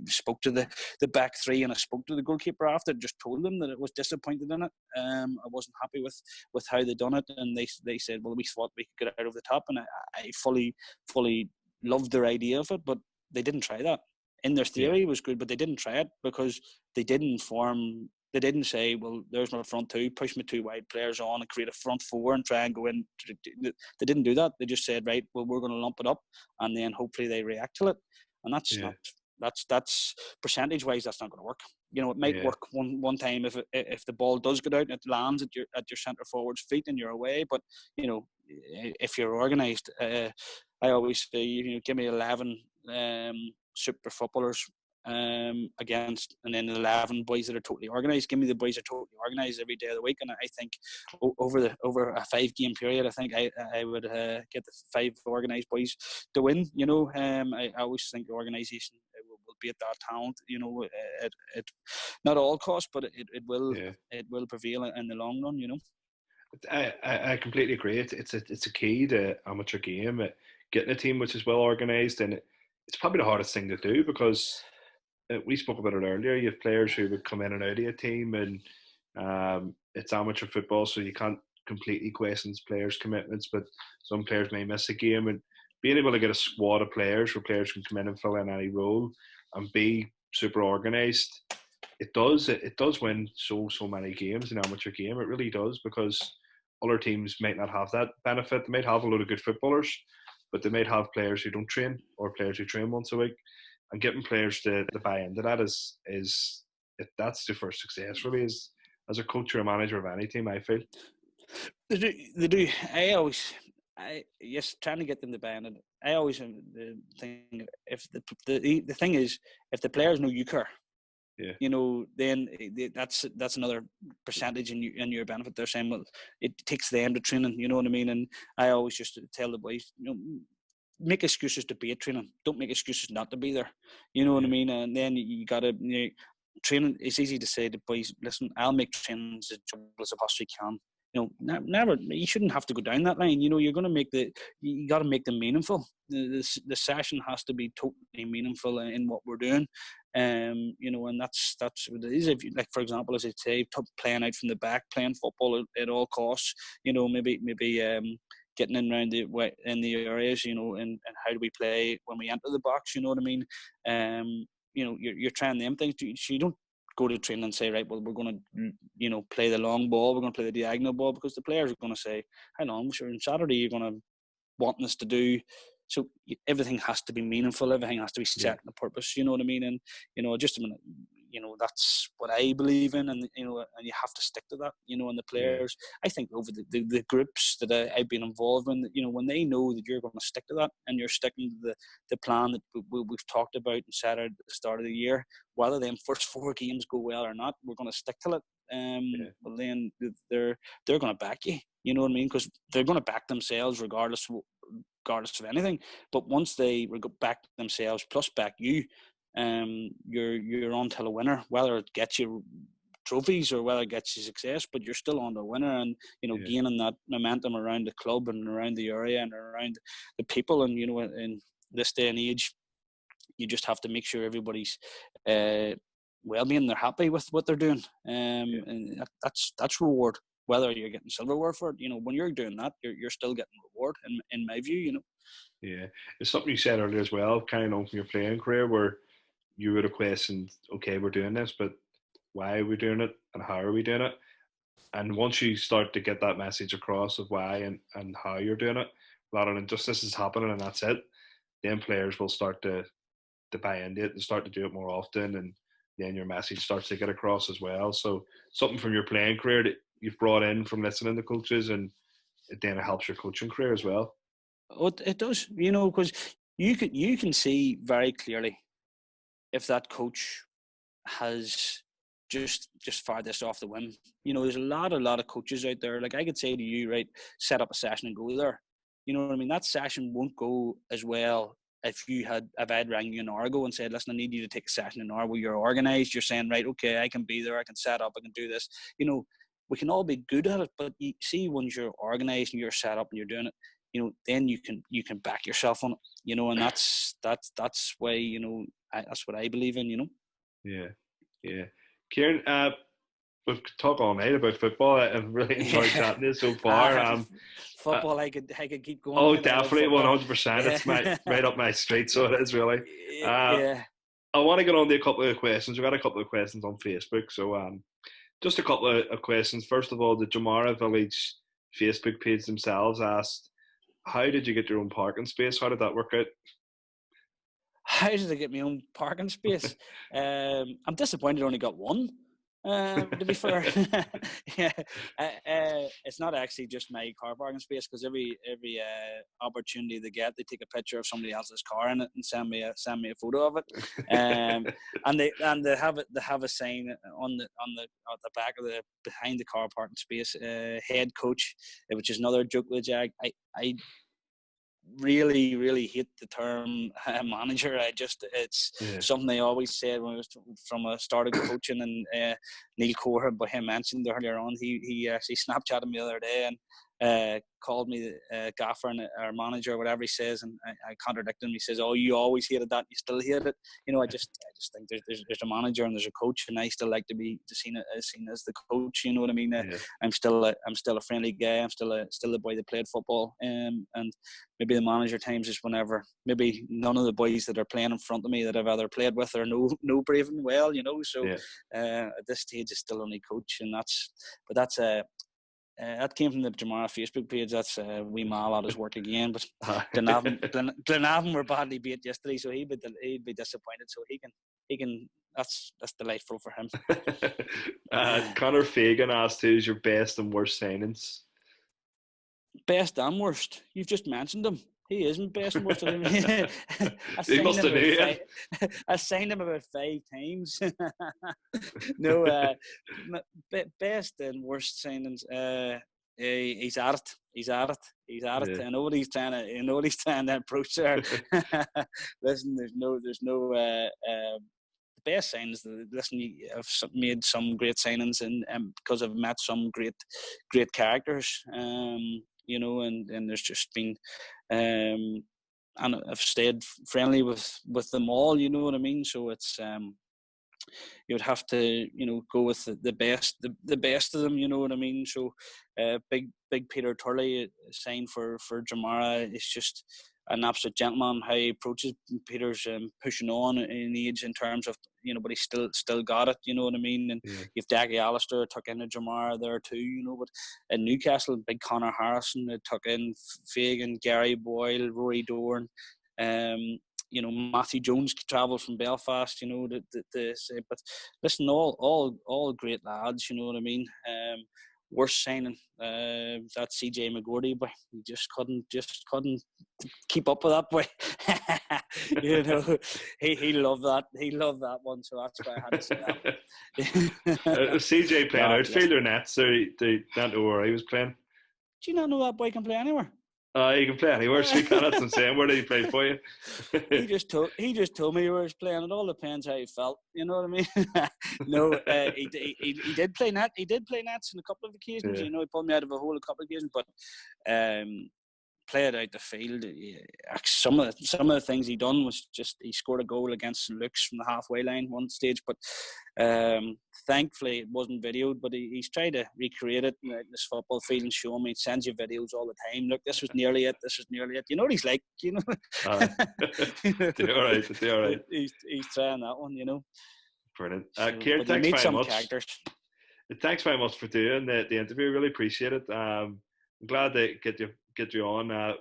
spoke to the back three, and I spoke to the goalkeeper after, just told them that I was disappointed in it. I wasn't happy with how they done it. And they said, well, we thought we could get out of the top. And I fully loved their idea of it, but they didn't try that. In their yeah, theory, it was good, but they didn't try it because they didn't form. They didn't say, well, there's my front two, push my 2 wide players on and create a front 4 and try and go in. They didn't do that. They just said, right, well, we're going to lump it up, and then hopefully they react to it. And that's yeah, not, that's percentage-wise, that's not going to work. It might yeah, work one time if the ball does get out and it lands at your centre forward's feet and you're away. But if you're organised, I always say, give me 11 super footballers against, and then 11 boys that are totally organised. Give me the boys that are totally organised every day of the week, and I think over a 5-game period, I think I would get the 5 organised boys to win. I always think the organisation will be at that talent. It not at all costs, but it will prevail in the long run. I completely agree. It's a key to amateur game, getting a team which is well organised, and it's probably the hardest thing to do because we spoke about it earlier. You have players who would come in and out of a team, and it's amateur football, so you can't completely question players' commitments. But some players may miss a game, and being able to get a squad of players where players can come in and fill in any role and be super organised, it does win so many games in amateur game. It really does, because other teams might not have that benefit. They might have a load of good footballers, but they might have players who don't train or players who train once a week. And getting players to buy into that that's the first success, really, as a coach or a manager of any team, I feel. They do. Yes, trying to get them to buy in it. I always think if the thing is, if the players know you care, then that's another percentage in your benefit. They're saying, well, it takes them to training. You know what I mean? And I always just tell the boys, make excuses to be at training. Don't make excuses not to be there. You know what I mean? And then you got to training. It's easy to say to boys, listen, I'll make training as enjoyable as I possibly can. Never. You shouldn't have to go down that line. You're going to you got to make them meaningful. The session has to be totally meaningful in what we're doing. And that's what it is. If you, like, for example, as I say, playing out from the back, playing football at all costs. Maybe getting in around in the areas, and how do we play when we enter the box? You know what I mean? You're trying them things. You don't go to training and say, right, well, we're going to, play the long ball, we're going to play the diagonal ball, because the players are going to say, hang on, sure, on Saturday you're going to want us to do. So everything has to be meaningful. Everything has to be set in a purpose. You know what I mean? And just a minute, that's what I believe in, and and you have to stick to that. And the players, I think over the groups that I've been involved in, when they know that you're going to stick to that and you're sticking to the plan that we've talked about and set out at the start of the year, whether them first 4 games go well or not, we're going to stick to it. Well, then they're going to back you. You know what I mean? Because they're going to back themselves regardless of anything. But once they back themselves plus back you, you're on to a winner, whether it gets you trophies or whether it gets you success, but you're still on the winner, and gaining that momentum around the club and around the area and around the people. And in this day and age, you just have to make sure everybody's well-being, they're happy with what they're doing, and that's reward. Whether you're getting silverware for it, when you're doing that, you're still getting reward, in my view. Yeah, it's something you said earlier as well, kind of from your playing career, where you would have questioned, okay, we're doing this, but why are we doing it and how are we doing it? And once you start to get that message across of why and how you're doing it, rather than just this is happening and that's it, then players will start to buy into it and start to do it more often, and then your message starts to get across as well. So something from your playing career that you've brought in from listening to coaches, and then it helps your coaching career as well. Oh, it does, because you can see very clearly if that coach has just fired this off the whim. There's a lot of coaches out there. Like, I could say to you, right, set up a session and go there. You know what I mean? That session won't go as well if I'd rang you an hour ago and said, listen, I need you to take a session an hour where you're organised. You're saying, right, okay, I can be there, I can set up, I can do this. We can all be good at it, but you see, once you're organised and you're set up and you're doing it, then you can back yourself on it. And that's why, that's what I believe in. Yeah. Ciaran, we've talked all night about football. I've really enjoyed chatting to you so far. Football, I could keep going. Oh, definitely, 100%. It's right up my street, so it is really. Yeah. I want to get on to a couple of questions. We've got a couple of questions on Facebook, so just a couple of questions. First of all, the Dromara Village Facebook page themselves asked, how did you get your own parking space? How did that work out? How did I get my own parking space? I'm disappointed I only got one. To be fair, yeah, it's not actually just my car parking space, because every opportunity they get, they take a picture of somebody else's car in it and send me a photo of it. They have a sign on the at the back of the behind the car parking space, head coach, which is another joke with Jack. I really hate the term manager. It's Yeah. something I always said when I was from a started coaching, and Neil Coher, but him mentioned earlier on, he actually Snapchatted me the other day and called me gaffer and or manager or whatever he says, and I contradicted him. He says, "Oh, you always hated that, you still hate it." I just think there's a manager and there's a coach, and I still like to be seen as the coach. You know what I mean? Yeah. I'm still a friendly guy. I'm still a boy that played football, and maybe the manager times is whenever maybe none of the boys that are playing in front of me that I've either played with or know Braven well, So Yeah. at this stage, it's still only coach, and that's that came from the Dromara Facebook page. That's wee Mal at his work again. But Glenavon were badly beat yesterday, so he'd be disappointed. So he can. That's delightful for him. Connor Fagan asked, who's your best and worst signings? Best and worst. You've just mentioned him. He isn't best and worst. I He must have knew it. I signed him about 5 times. No, best and worst signings. He's at it. He's at it. He's at it. Yeah. I know what he's trying to. Approach there. Listen, there's no. The best signings. Listen, I've made some great signings, and because I've met some great characters. And there's just been, and I've stayed friendly with them all. You know what I mean? So it's you would have to go with the best of them. You know what I mean? So big Peter Turley signed for Dromara is just an absolute gentleman. How he approaches Peter's pushing on in age in terms of but he's still got it. You know what I mean? And Yeah. you've Daggy Alistair took in a Dromara there too. But in Newcastle, big Conor Harrison took in Fagan, Gary Boyle, Rory Dorn. Matthew Jones travelled from Belfast, but listen, all great lads, you know what I mean. Worst signing, that CJ McGordy, but he just couldn't keep up with that boy. He loved that one, so that's why I had to say that. CJ playing outfielder nets, so they don't know where he was playing. Do you not know that boy can play anywhere? You can play anywhere, so you can't. That's insane. Where did he play for you? He just told me where he was playing. It all depends how he felt. You know what I mean? No, he did play net. He did play nets on a couple of occasions. Yeah. He pulled me out of a hole a couple of occasions, but play it out the field. Some of the things he done was just he scored a goal against St Luke's from the halfway line one stage, but thankfully it wasn't videoed. But he's tried to recreate it in this football field and show me. He sends you videos all the time. Look, this was nearly it. This was nearly it. You know what he's like. They're all right. They're all right. He's trying that one. Brilliant. So, Ciaran, thanks very much. Characters. Thanks very much for doing the interview. Really appreciate it. I'm glad to get you on.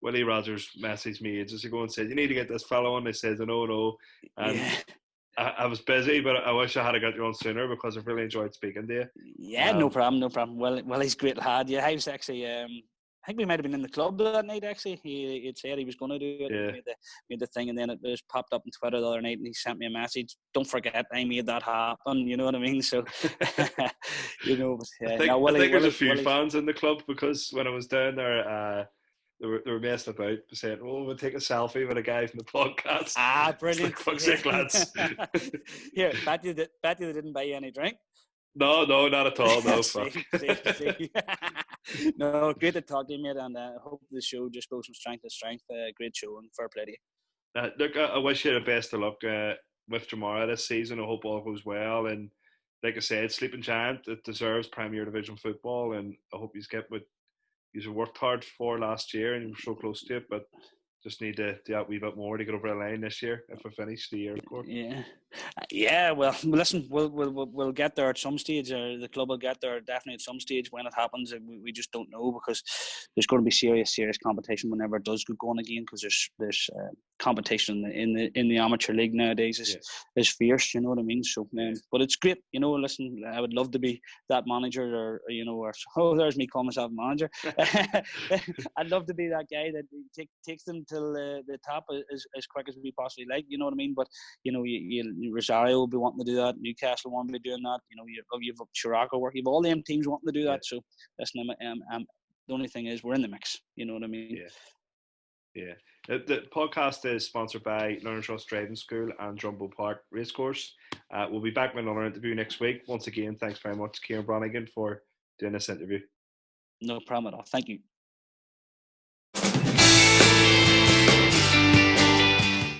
Willie Rogers messaged me ages ago and said, you need to get this fellow on. I said, no. And yeah. I was busy, but I wish I had got you on sooner because I've really enjoyed speaking to you. Yeah, no problem. Well, he's a great lad. Yeah, I was actually, I think we might have been in the club that night, actually. He had said he was going to do it. Yeah. He made the thing, and then it was popped up on Twitter the other night, and he sent me a message. Don't forget, I made that happen. You know what I mean? So, I think there's a few fans in the club because when I was down there, they were messing about, saying, "Oh, we'll take a selfie with a guy from the podcast." Brilliant! Fuck's sake, lads. Here, bet you they didn't buy you any drink. No, not at all. No, see. No, great to talk to you, mate, and I hope the show just goes from strength to strength. Great show and fair play to you. Look, I wish you the best of luck with Dromara this season. I hope all goes well. And like I said, Sleeping Giant, it deserves Premier Division football, and I hope you get what you worked hard for last year and you were so close to it. But just need to do a wee bit more to get over the line this year if we finish the year, of course. Yeah. Well, listen, we'll get there at some stage, or the club will get there definitely at some stage. When it happens, we just don't know, because there's going to be serious competition whenever it does go going again, because there's competition in the amateur league nowadays is fierce. You know what I mean? So, but it's great. You know, listen, I would love to be that manager, or there's me calling myself manager. I'd love to be that guy that takes them till the top as quick as we possibly like. You know what I mean? But Rosario will be wanting to do that. Newcastle want to be doing that. You've Chiraco work. You've all them teams wanting to do that. So listen, the only thing is we're in the mix. You know what I mean? Yeah. The podcast is sponsored by Learner Trust Driving School and Drumbo Park Racecourse. We'll be back with another interview next week. Once again, thanks very much, Ciaran Brannigan, for doing this interview. No problem at all. Thank you.